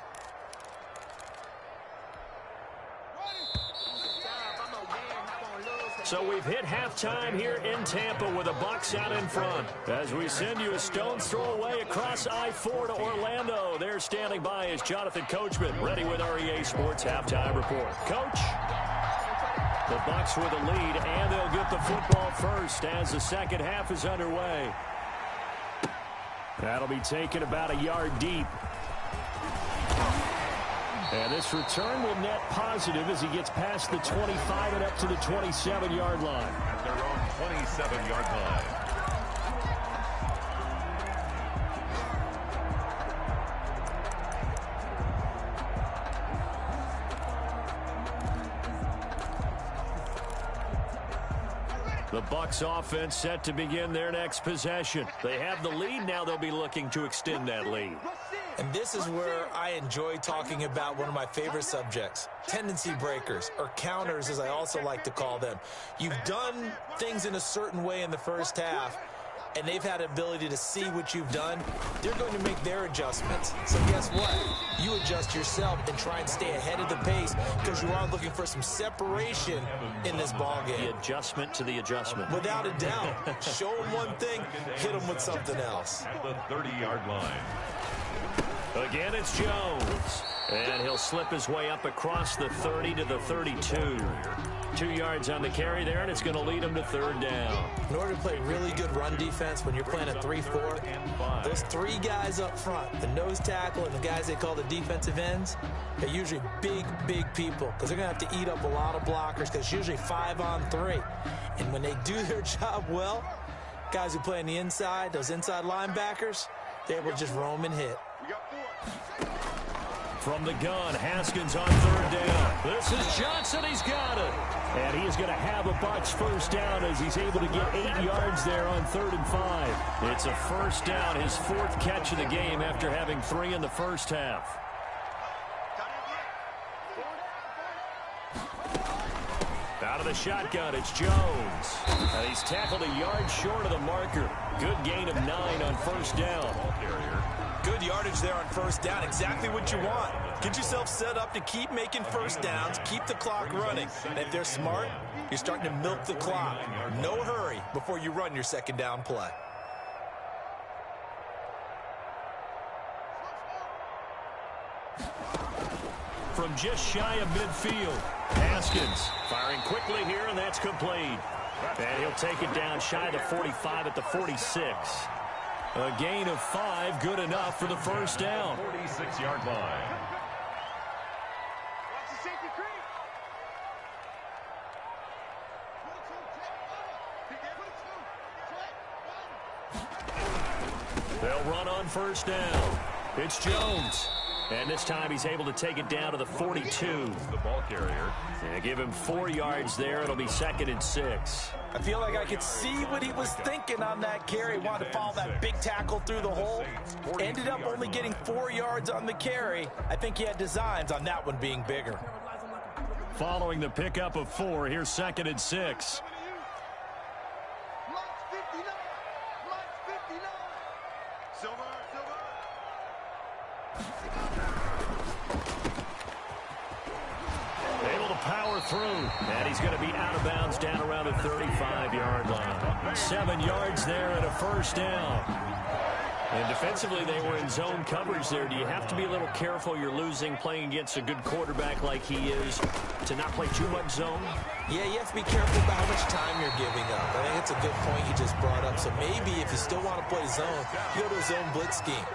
So we've hit halftime here in Tampa with the Bucs out in front. As we send you a stone's throw away across I-4 to Orlando. There standing by is Jonathan Coachman, ready with REA Sports Halftime Report. Coach, the Bucs with a lead, and they'll get the football first as the 2nd half is underway. That'll be taken about a yard deep. And this return will net positive as he gets past the 25 and up to the 27-yard line. At their own 27-yard line. The Bucs offense set to begin their next possession. They have the lead. Now they'll be looking to extend that lead. And this is where I enjoy talking about one of my favorite subjects, tendency breakers, or counters as I also like to call them. You've done things in a certain way in the first half, and they've had the ability to see what you've done. They're going to make their adjustments. So guess what? You adjust yourself and try and stay ahead of the pace because you are looking for some separation in this ball game. The adjustment to the adjustment. Without a doubt. Show them one thing, hit them with something else. At the 30-yard line. Again, it's Jones. And he'll slip his way up across the 30 to the 32. 2 yards on the carry there, and it's going to lead him to third down. In order to play really good run defense when you're playing a 3-4, those 3 guys up front, the nose tackle and the guys they call the defensive ends, they're usually big, big people because they're going to have to eat up a lot of blockers because it's usually 5 on 3. And when they do their job well, guys who play on the inside, those inside linebackers, they're able to just roam and hit. From the gun, Haskins on third down. This is Johnson. He's got it. And he is going to have a Bucs first down as he's able to get 8 yards there on 3rd and 5. It's a first down, his 4th catch of the game after having 3 in the first half. Out of the shotgun, it's Jones. And he's tackled a yard short of the marker. Good gain of 9 on first down. Good yardage there on first down. Exactly what you want. Get yourself set up to keep making first downs, keep the clock running. And if they're smart, you're starting to milk the clock. No hurry before you run your second down play. From just shy of midfield, Haskins firing quickly here, and that's complete. And he'll take it down shy of the 45 at the 46. A gain of 5, good enough for the first down. 46-yard line. They'll run on first down. It's Jones. And this time he's able to take it down to the 42. The ball carrier. And give him 4 yards there. It'll be 2nd and 6. I feel like I could see what he was thinking on that carry. Wanted to follow that big tackle through the hole. Ended up only getting 4 yards on the carry. I think he had designs on that one being bigger. Following the pickup of 4, here's 2nd and 6. Able to power through, and he's going to be out of bounds down around the 35-yard line. 7 yards there and a first down. And defensively, they were in zone coverage there. Do you have to be a little careful? You're losing playing against a good quarterback like he is to not play too much zone? Yeah, you have to be careful about how much time you're giving up. I think it's a good point you just brought up. So maybe if you still want to play zone, you go to a zone blitz scheme.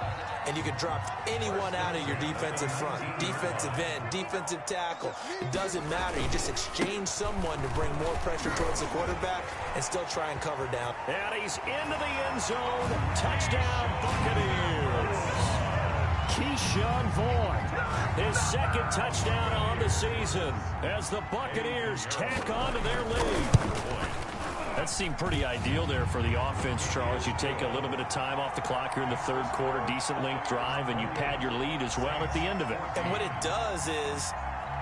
And you can drop anyone out of your defensive front, defensive end, defensive tackle. It doesn't matter. You just exchange someone to bring more pressure towards the quarterback and still try and cover down. And he's into the end zone. Touchdown, Buccaneers. Keyshawn Vaughn, his 2nd touchdown on the season as the Buccaneers tack on to their lead. That seemed pretty ideal there for the offense, Charles. You take a little bit of time off the clock here in the 3rd quarter, decent length drive, and you pad your lead as well at the end of it. And what it does is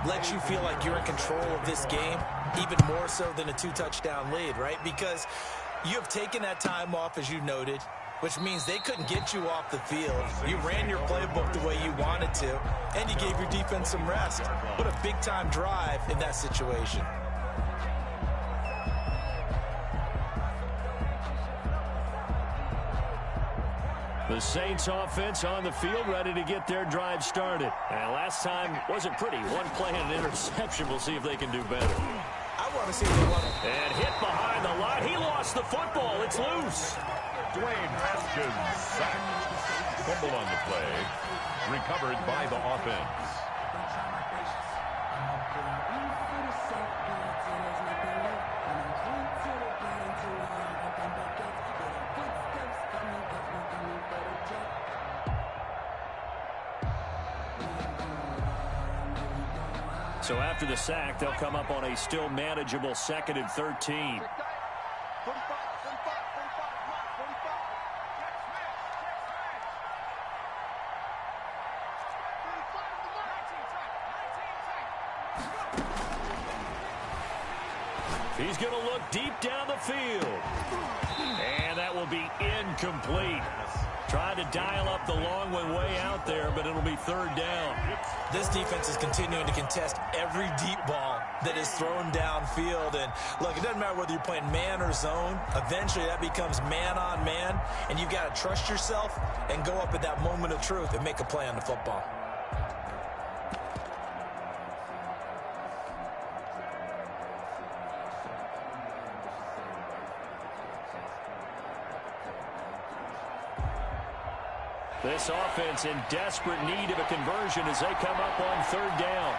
let you feel like you're in control of this game, even more so than a 2-touchdown lead, right? Because you have taken that time off, as you noted, which means they couldn't get you off the field. You ran your playbook the way you wanted to, and you gave your defense some rest. What a big-time drive in that situation. The Saints offense on the field ready to get their drive started. And last time wasn't pretty. One play and an interception. We'll see if they can do better. I want to see if they want to. And hit behind the line. He lost the football. It's loose. Dwayne Haskins sacked. Fumble on the play. Recovered by the offense. So after the sack, they'll come up on a still manageable 2nd and 13. He's going to look deep down the field. And that will be incomplete. Trying to dial up the long one way out there, but it'll be 3rd down. This defense is continuing to contest every deep ball that is thrown downfield. And look, it doesn't matter whether you're playing man or zone. Eventually that becomes man on man, and you've got to trust yourself and go up at that moment of truth and make a play on the football. This offense in desperate need of a conversion as they come up on third down.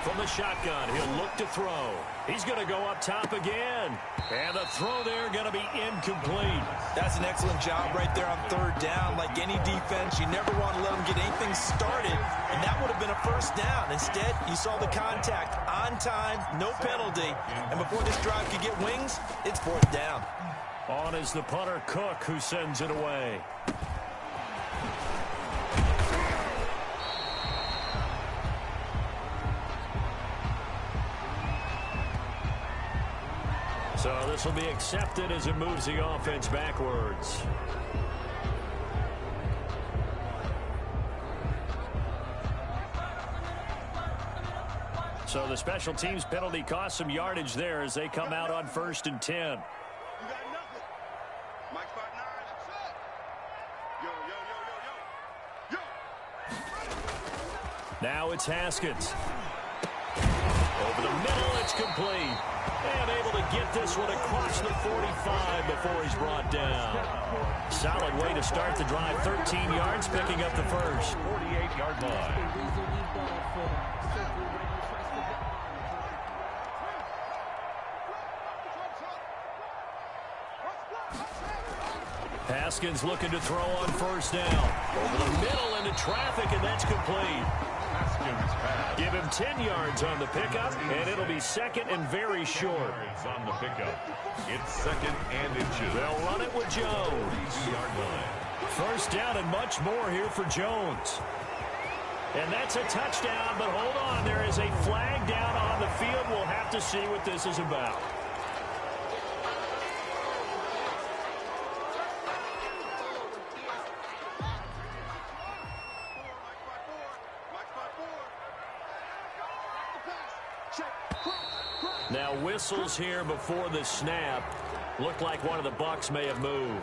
From the shotgun, he'll look to throw. He's going to go up top again. And the throw there going to be incomplete. That's an excellent job right there on third down. Like any defense, you never want to let them get anything started, and that would have been a first down. Instead, you saw the contact on time, no penalty, and before this drive could get wings, it's fourth down. On is the punter, Cook, who sends it away. So this will be accepted as it moves the offense backwards. So the special teams penalty cost some yardage there as they come out on 1st and 10. You got nothing. Mike 5'9". Yo. Now it's Haskins. Over the middle, it's complete. And able to get this one across the 45 before he's brought down. Solid way to start the drive. 13 yards, picking up the first. 48-yard line. Haskins looking to throw on first down. Over the middle into traffic, and that's complete. Give him 10 yards on the pickup, and it'll be second and very short. On the pickup. It's second and inches. They'll run it with Jones. 42-yard line. First down and much more here for Jones. And that's a touchdown, but hold on. There is a flag down on the field. We'll have to see what this is about. Now whistles here before the snap. Looked like one of the Bucs may have moved.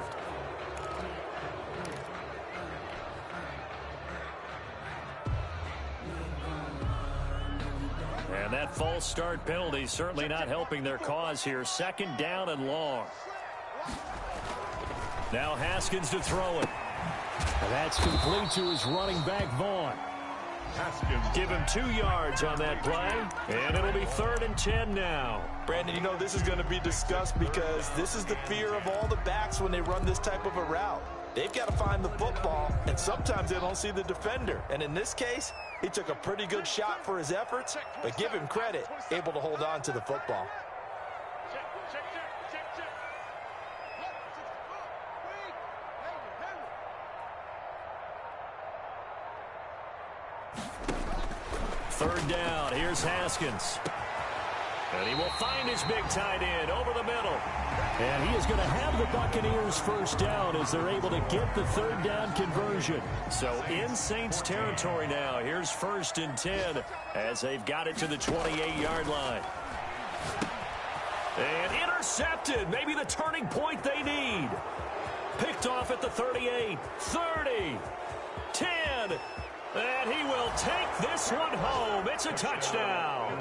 And that false start penalty certainly not helping their cause here. Second down and long. Now Haskins to throw it. And that's complete to his running back, Vaughn. Haskins. Give him 2 yards on that play, and it'll be 3rd and 10 now. Brandon, you know this is going to be discussed because this is the fear of all the backs when they run this type of a route. They've got to find the football, and sometimes they don't see the defender. And in this case, he took a pretty good shot for his efforts, but give him credit, able to hold on to the football. Third down, here's Haskins. And he will find his big tight end over the middle. And he is going to have the Buccaneers first down as they're able to get the third down conversion. So in Saints territory now. Here's 1st and 10 as they've got it to the 28-yard line. And intercepted. Maybe the turning point they need. Picked off at the 38, 30, 10. And he will take this one home. It's a touchdown.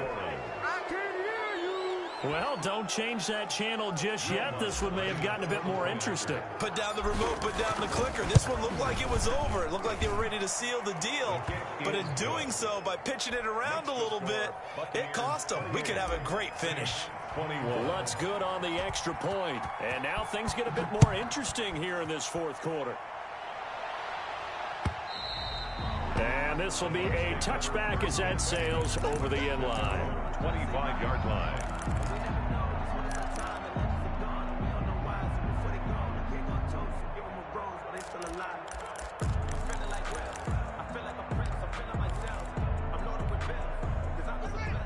I can hear you. Well, don't change that channel just yet. This one may have gotten a bit more interesting. Put down the remote, put down the clicker. This one looked like it was over. It looked like they were ready to seal the deal. But in doing so, by pitching it around a little bit, it cost them. We could have a great finish. 21. Lutz good on the extra point. And now things get a bit more interesting here in this fourth quarter. And this will be a touchback as that sails over the end line. 25-yard line.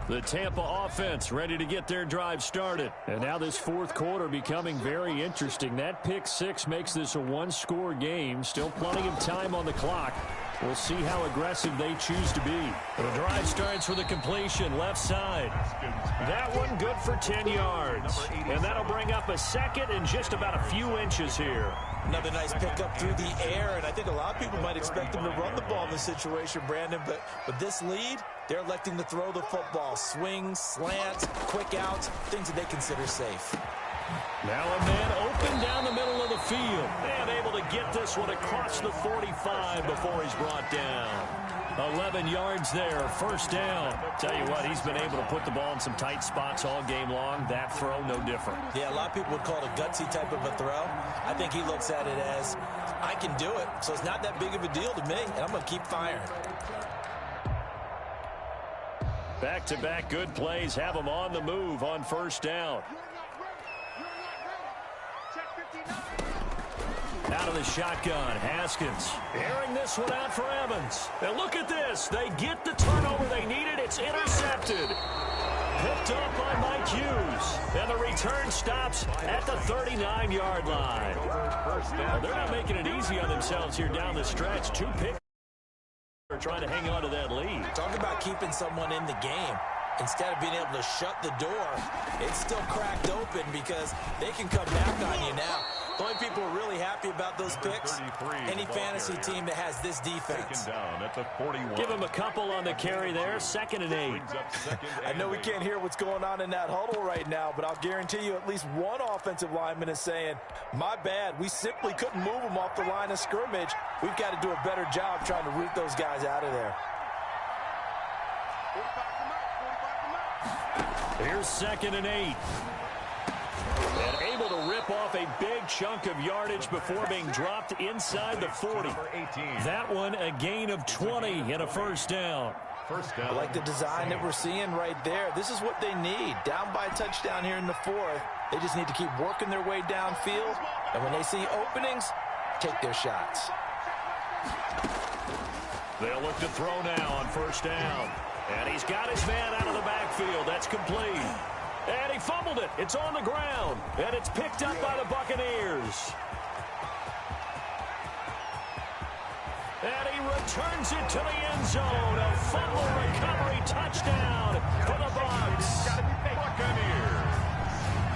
The Tampa offense ready to get their drive started. And now this fourth quarter becoming very interesting. That pick six makes this a one-score game. Still plenty of time on the clock. We'll see how aggressive they choose to be. The drive starts with a completion left side. That one good for 10 yards. And that'll bring up a second and just about a few inches here. Another nice pickup through the air, and I think a lot of people might expect them to run the ball in this situation, Brandon, but with this lead, they're electing to throw the football. Swings, slants, quick outs, things that they consider safe. Now a man open down the middle of the field. And able to get this one across the 45 before he's brought down. 11 yards there, first down. Tell you what, he's been able to put the ball in some tight spots all game long. That throw, no different. Yeah, a lot of people would call it a gutsy type of a throw. I think he looks at it as, I can do it, so it's not that big of a deal to me, and I'm going to keep firing. Back-to-back good plays have him on the move on first down. Out of the shotgun, Haskins airing this one out for Evans. And look at this. They get the turnover they needed. It's intercepted. Picked up by Mike Hughes. And the return stops at the 39-yard line. Well, they're not making it easy on themselves here down the stretch. Two picks. They're trying to hang on to that lead. Talk about keeping someone in the game. Instead of being able to shut the door, it's still cracked open because they can come back on you now. The only people who are really happy about those picks, any fantasy team that has this defense. Down at the 41. Give him a couple on the carry there, 2nd and 8. I know we can't hear what's going on in that huddle right now, but I'll guarantee you at least one offensive lineman is saying, my bad, we simply couldn't move them off the line of scrimmage. We've got to do a better job trying to root those guys out of there. Here's 2nd and 8. And able to rip off a big chunk of yardage before being dropped inside the 40. That one a gain of 20 and a first down. I like the design that we're seeing right there. This is what they need. Down by a touchdown here in the fourth. They just need to keep working their way downfield. And when they see openings, take their shots. They'll look to throw now on first down. And he's got his man out of the backfield. That's complete. And he fumbled it. It's on the ground. And it's picked up by the Buccaneers. And he returns it to the end zone. A fumble recovery touchdown for the Bucs. Buccaneers.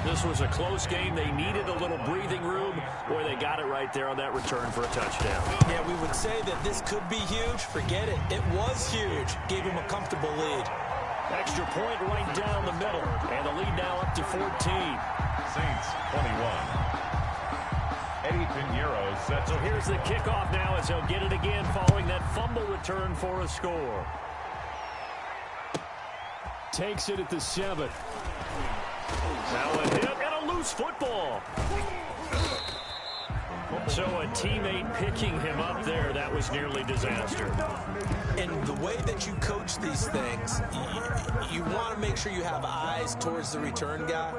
This was a close game. They needed a little breathing room. Boy, they got it right there on that return for a touchdown. Yeah, we would say that this could be huge. Forget it. It was huge. Gave him a comfortable lead. Extra point right down the middle. And the lead now up to 14. Saints 21. Eddie Pinheiro sets. So here's the kickoff now as they'll get it again following that fumble return for a score. Takes it at the 7. Now a hit and a loose football. So a teammate picking him up there, that was nearly disaster. And the way that you coach these things, you want to make sure you have eyes towards the return guy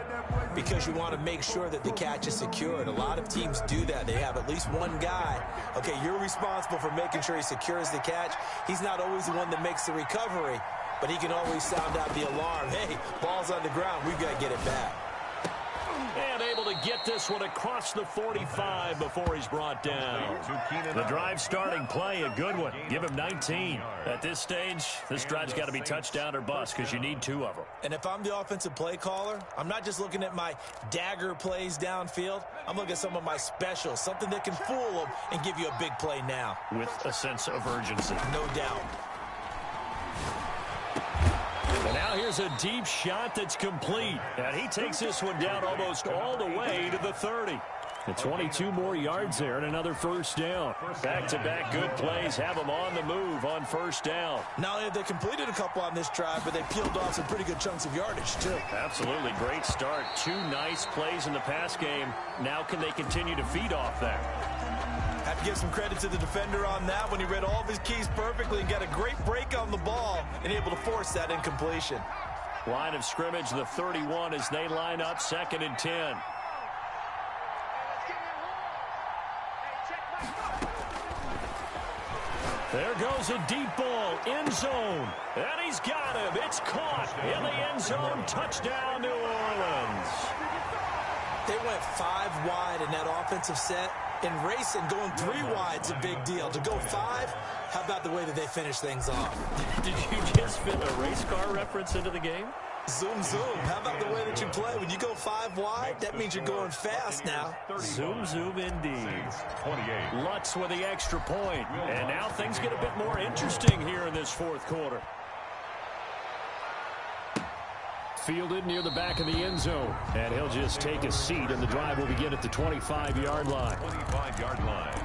because you want to make sure that the catch is secured. A lot of teams do that. They have at least one guy. Okay, you're responsible for making sure he secures the catch. He's not always the one that makes the recovery, but he can always sound out the alarm. Hey, ball's on the ground. We've got to get it back. And able to get this one across the 45 before he's brought down. The drive starting play, a good one. Give him 19. At this stage, this drive's got to be touchdown or bust because you need 2 of them. And if I'm the offensive play caller, I'm not just looking at my dagger plays downfield. I'm looking at some of my specials, something that can fool them and give you a big play now. With a sense of urgency. No doubt. And now here's a deep shot that's complete. And he takes this one down almost all the way to the 30. And 22 more yards there and another first down. Back-to-back good plays have them on the move on first down. Not only have they completed a couple on this drive, but they peeled off some pretty good chunks of yardage, too. Absolutely. Great start. 2 nice plays in the pass game. Now can they continue to feed off that? Have to give some credit to the defender on that when he read all of his keys perfectly and got a great break on the ball and able to force that incompletion. Line of scrimmage, the 31 as they line up 2nd and 10. There goes a deep ball, end zone, and he's got him. It's caught in the end zone. Touchdown, New Orleans. They went 5 wide in that offensive set. In racing, going 3 wide's a big deal. To go 5, how about the way that they finish things off? Did you just fit a race car reference into the game? Zoom, zoom. How about the way that you play? When you go 5 wide, that means you're going fast now. Zoom, zoom indeed. Lutz with the extra point. And now things get a bit more interesting here in this fourth quarter. Fielded near the back of the end zone. And he'll just take a seat, and the drive will begin at the 25-yard line. 25-yard line.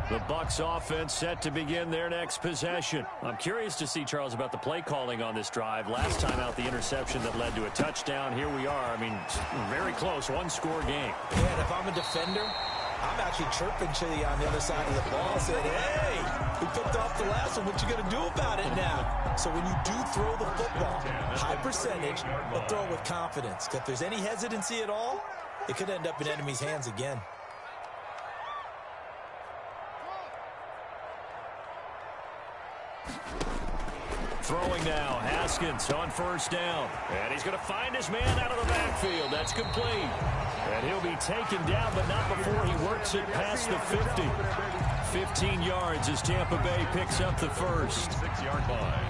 The Bucs offense set to begin their next possession. I'm curious to see, Charles, about the play calling on this drive. Last time out, the interception that led to a touchdown. Here we are. I mean, very close, one-score game. Yeah, and if I'm a defender, I'm actually chirping Chili on the other side of the ball, saying, hey, we picked off the last one. What you going to do about it now? So when you do throw the football, high percentage, but throw it with confidence. If there's any hesitancy at all, it could end up in enemy's hands again. Throwing now, Haskins on first down. And he's going to find his man out of the backfield. That's complete. And he'll be taken down, but not before he works it past the 50. 15 yards as Tampa Bay picks up the first. 6-yard line.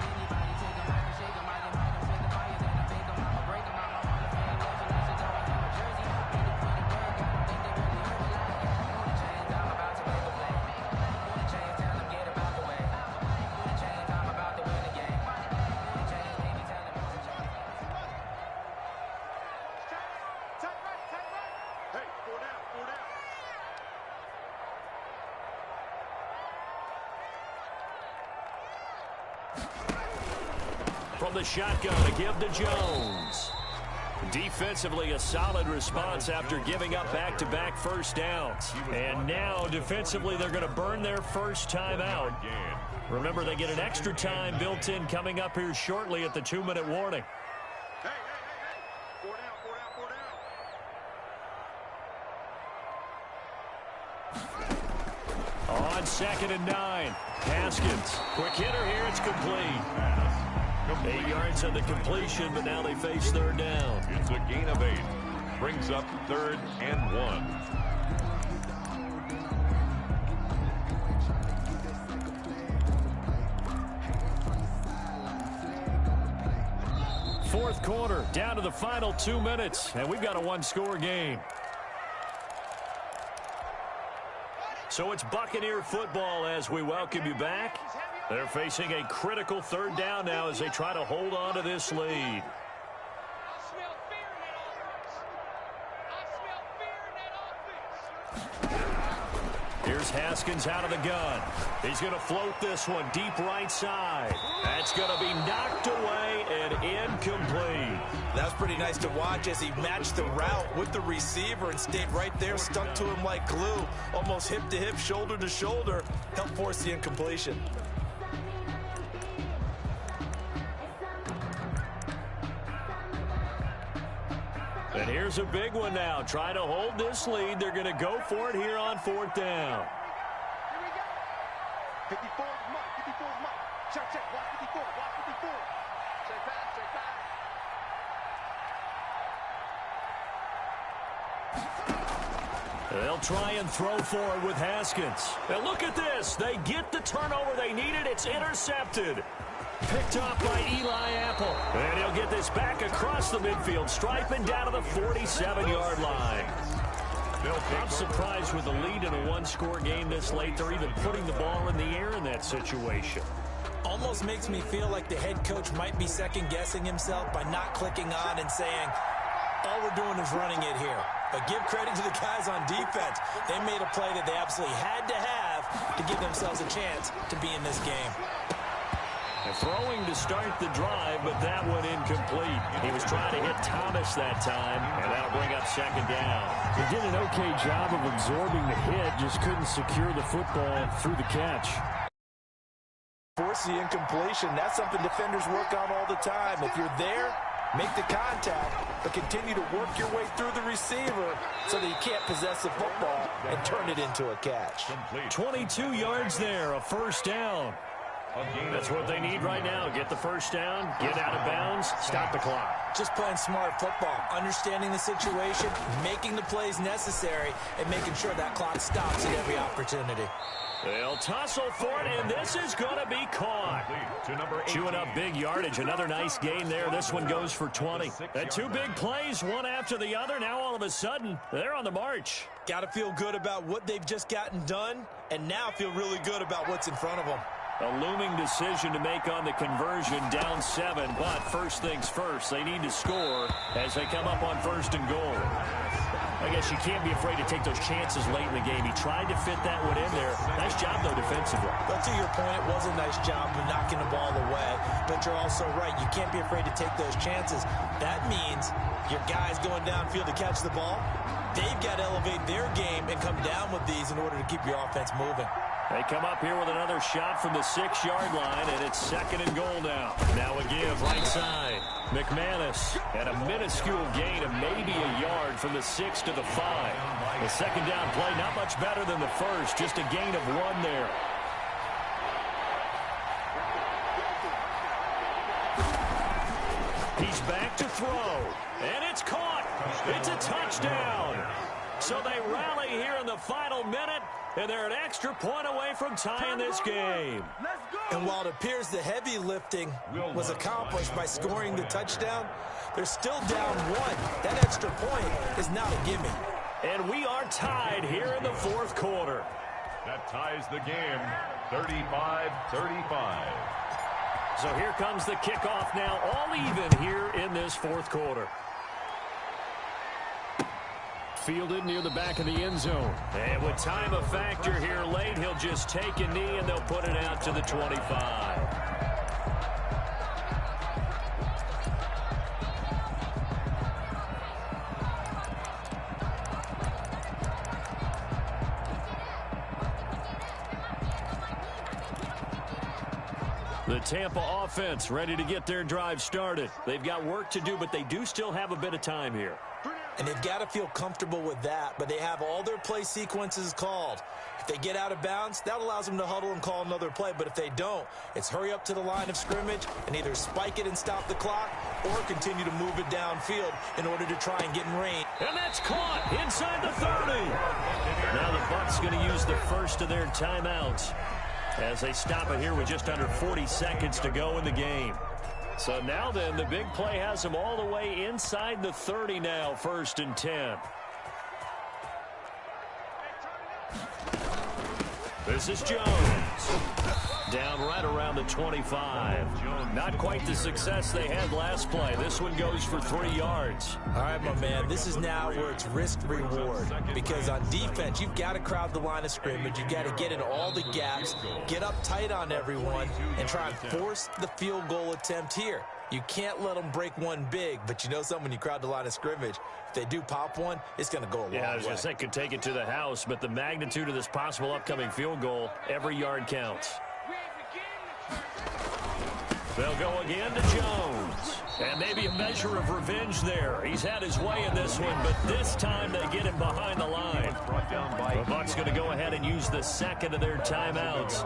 From the shotgun to give to Jones. Defensively, a solid response after giving up back-to-back first downs. And now, defensively, they're going to burn their first time out. Remember, they get an extra time built in coming up here shortly at the 2-minute warning. Hey. 4 down, 4 down. On 2nd and 9, Haskins. Quick hitter here, it's complete. 8 yards on the completion, but now they face third down. It's a gain of 8. Brings up 3rd and 1. Fourth quarter, down to the final 2 minutes, and we've got a one-score game. So it's Buccaneer football as we welcome you back. They're facing a critical 3rd down now as they try to hold on to this lead. Here's Haskins out of the gun. He's going to float this one deep right side. That's going to be knocked away and incomplete. That's pretty nice to watch as he matched the route with the receiver and stayed right there, stuck to him like glue, almost hip to hip, shoulder to shoulder, helped force the incompletion. And here's a big one now. Trying to hold this lead. They're going to go for it here on 4th down. Here we go. 54 is Mike. 54 is Mike. Check. Watch 54. Watch 54. Check back. They'll try and throw forward with Haskins. And look at this. They get the turnover they needed. It's intercepted. Picked off by Eli Apple. And he'll get this back across the midfield, striping down to the 47-yard line. I'm surprised with the lead in a one-score game this late. They're even putting the ball in the air in that situation. Almost makes me feel like the head coach might be second-guessing himself by not clicking on and saying, all we're doing is running it here. But give credit to the guys on defense. They made a play that they absolutely had to have to give themselves a chance to be in this game. Throwing to start the drive, but that one incomplete. He was trying to hit Thomas that time, and that'll bring up second down. He did an okay job of absorbing the hit, just couldn't secure the football through the catch. Force the incompletion. That's something defenders work on all the time. If you're there, make the contact, but continue to work your way through the receiver so that you can't possess the football and turn it into a catch. 22 yards there, a first down. That's what they need right now. Get the first down, get out of bounds, stop the clock. Just playing smart football, understanding the situation, making the plays necessary, and making sure that clock stops at every opportunity. They'll tussle for it, and this is going to be caught. Chewing up big yardage. Another nice gain there. This one goes for 20. And two big plays, one after the other. Now all of a sudden, they're on the march. Got to feel good about what they've just gotten done, and now feel really good about what's in front of them. A looming decision to make on the conversion, down 7. But first things first, they need to score as they come up on first and goal. I guess you can't be afraid to take those chances late in the game. He tried to fit that one in there. Nice job, though, defensively. But to your point, it was a nice job of knocking the ball away. But you're also right. You can't be afraid to take those chances. That means your guys going downfield to catch the ball, they've got to elevate their game and come down with these in order to keep your offense moving. They come up here with another shot from the 6-yard line, and it's second and goal now. Now a give right side. McManus, and a minuscule gain of maybe a yard from the 6 to the 5. The second down play, not much better than the first, just a gain of 1 there. He's back to throw, and it's caught. It's a touchdown. So they rally here in the final minute, and they're an extra point away from tying this game. And while it appears the heavy lifting was accomplished by scoring the touchdown, they're still down 1. That extra point is not a gimme. And we are tied here in the fourth quarter. That ties the game, 35-35. So here comes the kickoff now, all even here in this fourth quarter. Fielded near the back of the end zone. And with time a factor here late, he'll just take a knee and they'll put it out to the 25. The Tampa offense ready to get their drive started. They've got work to do, but they do still have a bit of time here. And they've got to feel comfortable with that, but they have all their play sequences called. If they get out of bounds, that allows them to huddle and call another play. But if they don't, it's hurry up to the line of scrimmage and either spike it and stop the clock or continue to move it downfield in order to try and get in range. And that's caught inside the 30. Now the Bucs going to use the first of their timeouts as they stop it here with just under 40 seconds to go in the game. So now then, the big play has them all the way inside the 30 now, 1st and 10. This is Jones. Down right around the 25. Not quite the success they had last play. This one goes for 3 yards. All right, my man, this is now where it's risk-reward. Because on defense, you've got to crowd the line of scrimmage. You've got to get in all the gaps, get up tight on everyone, and try and force the field goal attempt here. You can't let them break one big, but you know something, when you crowd the line of scrimmage, if they do pop one, it's going to go a long way. Yeah, I was going to say, could take it to the house, but the magnitude of this possible upcoming field goal, every yard counts. They'll go again to Jones. And maybe a measure of revenge there. He's had his way in this one, but this time they get him behind the line. The Bucs going to go ahead and use the second of their timeouts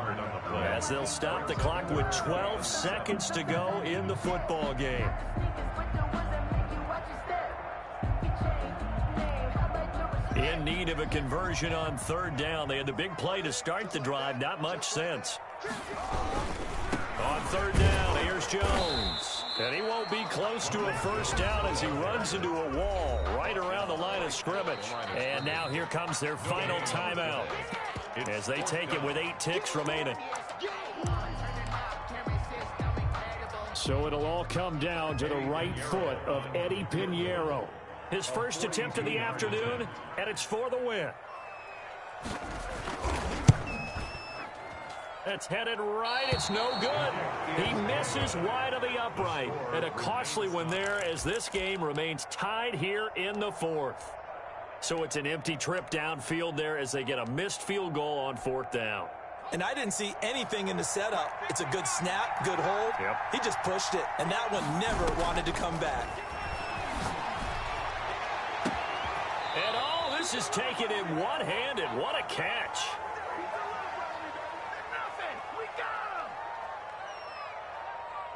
as they'll stop the clock with 12 seconds to go in the football game. In need of a conversion on 3rd down. They had the big play to start the drive. Not much sense. On 3rd down, here's Jones. And he won't be close to a first down as he runs into a wall right around the line of scrimmage. And now here comes their final timeout as they take it with 8 ticks remaining. So it'll all come down to the right foot of Eddie Pinheiro. His first attempt of the afternoon, and it's for the win. That's headed right. It's no good. He misses wide of the upright. And a costly one there as this game remains tied here in the fourth. So it's an empty trip downfield there as they get a missed field goal on fourth down. And I didn't see anything in the setup. It's a good snap, good hold. Yep. He just pushed it, and that one never wanted to come back. And all this is taken in one-handed. What a catch.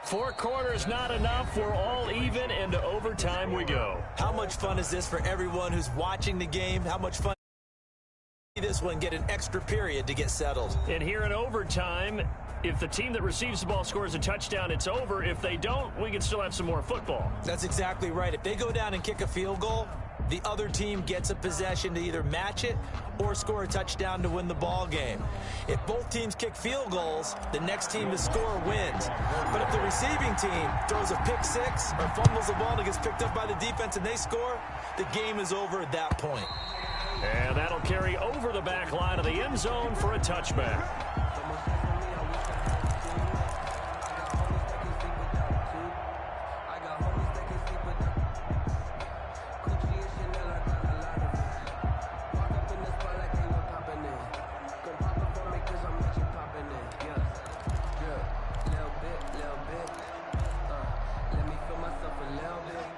Four quarters not enough. We're all even, and to overtime we go. How much fun is this for everyone who's watching the game? How much fun this one get an extra period to get settled. And here in overtime, if the team that receives the ball scores a touchdown, it's over. If they don't, we can still have some more football. That's exactly right. If they go down and kick a field goal, the other team gets a possession to either match it or score a touchdown to win the ball game. If both teams kick field goals, the next team to score wins. But if the receiving team throws a pick six or fumbles the ball and it gets picked up by the defense and they score, the game is over at that point. And that'll carry over the back line of the end zone for a touchback.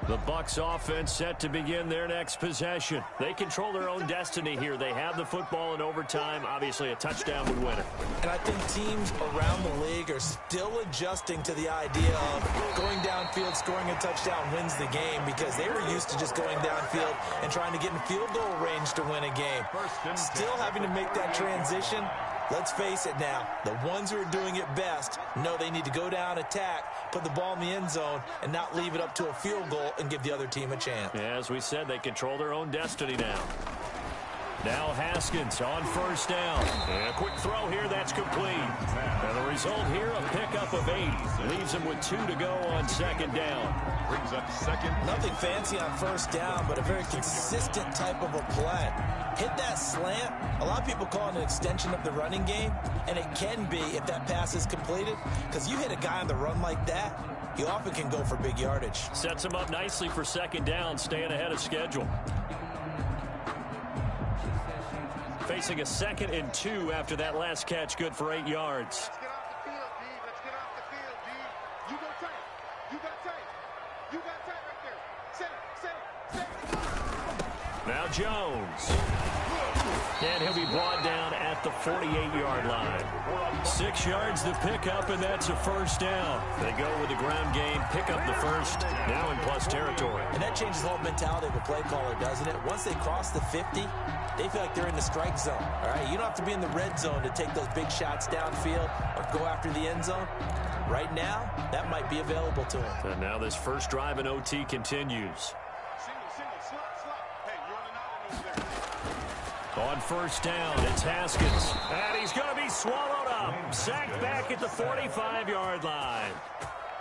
The Bucs offense set to begin their next possession. They control their own destiny here. They have the football in overtime. Obviously, a touchdown would win it. And I think teams around the league are still adjusting to the idea of going downfield, scoring a touchdown wins the game, because they were used to just going downfield and trying to get in field goal range to win a game. Still having to make that transition. Let's face it now, the ones who are doing it best know they need to go down, attack, put the ball in the end zone, and not leave it up to a field goal and give the other team a chance. As we said, they control their own destiny now. Now Haskins on first down. And a quick throw here, that's complete. And the result here, a pickup of 8. Leaves him with 2 to go on second down. Brings up second. Nothing fancy on first down, but a very consistent type of a play. Hit that slant. A lot of people call it an extension of the running game, and it can be if that pass is completed, because you hit a guy on the run like that, you often can go for big yardage. Sets him up nicely for second down, staying ahead of schedule. Facing a 2nd and 2 after that last catch, good for 8 yards. Let's get off the field, D. Let's get off the field, D. You go tight. You got tight. You got tight right there. Set it. Now Jones. And he'll be brought down at the 48-yard line. 6 yards the pickup, and that's a first down. They go with the ground game, pick up the first, now in plus territory. And that changes the whole mentality of a play caller, doesn't it? Once they cross the 50, they feel like they're in the strike zone. All right, you don't have to be in the red zone to take those big shots downfield or go after the end zone. Right now, that might be available to them. And now this first drive in OT continues. On first down, it's Haskins. And he's going to be swallowed up. Sacked back at the 45-yard line.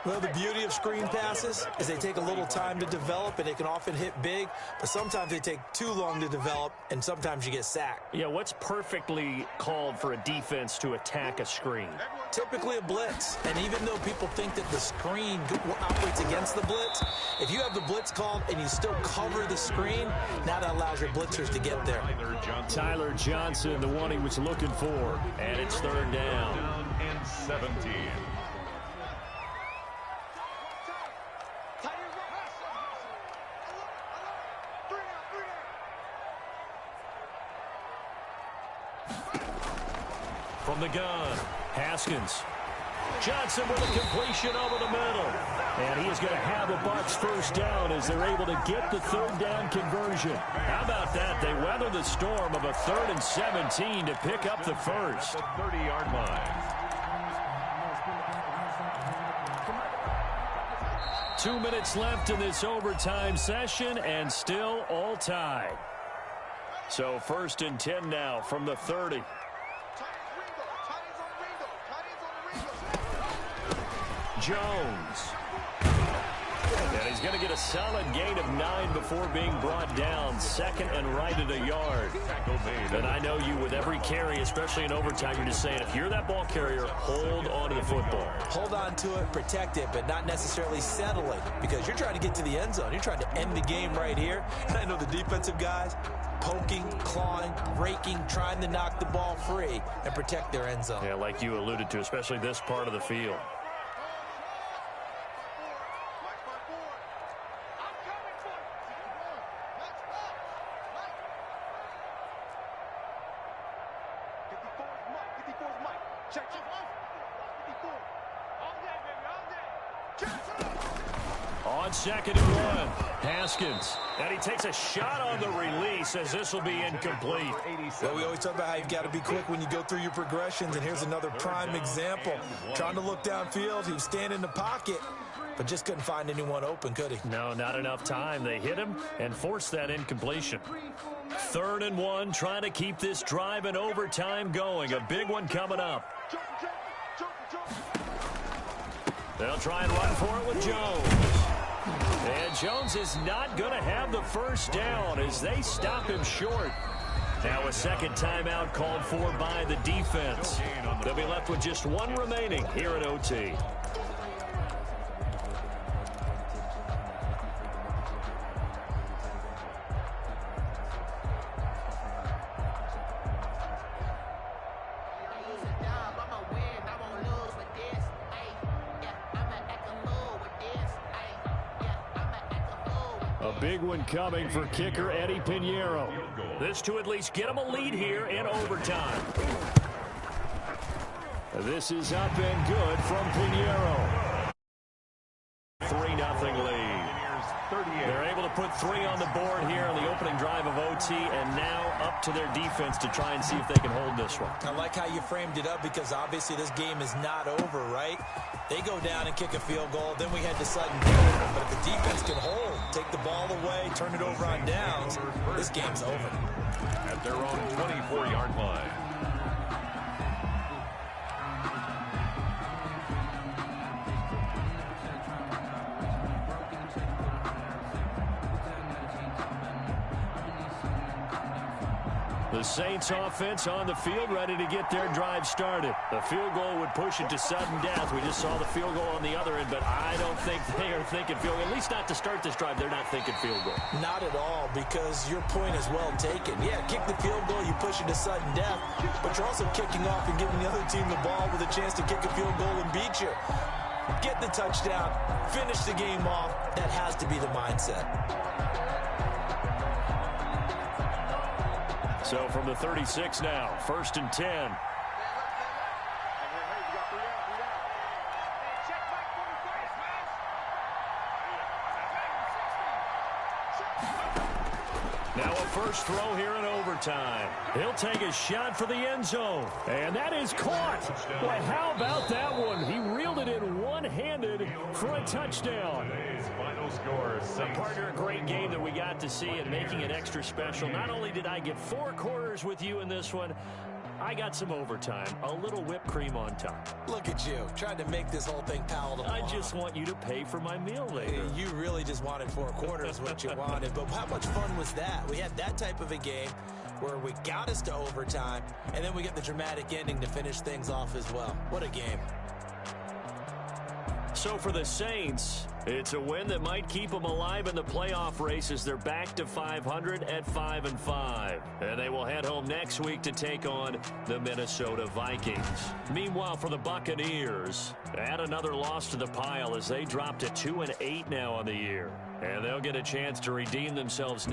Well, the beauty of screen passes is they take a little time to develop, and they can often hit big, but sometimes they take too long to develop, and sometimes you get sacked. Yeah, what's perfectly called for a defense to attack a screen? Typically a blitz, and even though people think that the screen operates against the blitz, if you have the blitz called and you still cover the screen, now that allows your blitzers to get there. Tyler Johnson, the one he was looking for, and it's third down. Down and 17. From the gun, Haskins. Johnson with a completion over the middle. And he is going to have a Bucs first down as they're able to get the third down conversion. How about that? They weather the storm of a 3rd and 17 to pick up the first. At the 30-yard line. 2 minutes left in this overtime session, and still all tied. So 1st and 10 now from the 30. Jones. And he's going to get a solid gain of 9 before being brought down. Second and right at a yard. And I know you, with every carry, especially in overtime, you're just saying, if you're that ball carrier, hold on to the football. Hold on to it, protect it, but not necessarily settle it, because you're trying to get to the end zone. You're trying to end the game right here. And I know the defensive guys poking, clawing, raking, trying to knock the ball free and protect their end zone. Yeah, like you alluded to, especially this part of the field. On 2nd and 1, Haskins. And he takes a shot on the release as this will be incomplete. Well, we always talk about how you've got to be quick when you go through your progressions, and here's another prime example. Trying to look downfield, he was standing in the pocket, but just couldn't find anyone open, could he? No, not enough time. They hit him and forced that incompletion. 3rd and 1, trying to keep this drive in overtime going. A big one coming up. They'll try and run for it with Jones. And Jones is not going to have the first down as they stop him short. Now a second timeout called for by the defense. They'll be left with just one remaining here at OT. A big one coming for kicker Eddie Pinheiro. This to at least get him a lead here in overtime. This is up and good from Pinheiro. 3-0 lead. They're able to put 3 on the board here on the opening drive of OT, and now up to their defense to try and see if they can hold this one. I like how you framed it up, because obviously this game is not over, right? They go down and kick a field goal, then we head to sudden death. But if the defense can hold, take the ball away, turn it over on downs, this game's over. At their own 24-yard line. The Saints offense on the field, ready to get their drive started. The field goal would push it to sudden death. We just saw the field goal on the other end, but I don't think they are thinking field goal. At least not to start this drive. They're not thinking field goal. Not at all, because your point is well taken. Yeah, kick the field goal, you push it to sudden death, but you're also kicking off and giving the other team the ball with a chance to kick a field goal and beat you. Get the touchdown, finish the game off. That has to be the mindset. So from the 36 now, 1st and 10. Now a first throw here in overtime. He'll take a shot for the end zone. And that is caught. Boy, how about that one? He reeled it in one-handed for a touchdown. Final score, Partner, a great game that we got to see and making it extra special. Not only did I get 4 quarters with you in this one, I got some overtime, a little whipped cream on top. Look at you, trying to make this whole thing palatable. I just want you to pay for my meal later. You really just wanted 4 quarters, what you wanted. But how much fun was that? We had that type of a game where we got us to overtime, and then we get the dramatic ending to finish things off as well. What a game. So for the Saints, it's a win that might keep them alive in the playoff race as they're back to 500 at 5-5. And they will head home next week to take on the Minnesota Vikings. Meanwhile, for the Buccaneers, add another loss to the pile as they drop to 2-8 now on the year. And they'll get a chance to redeem themselves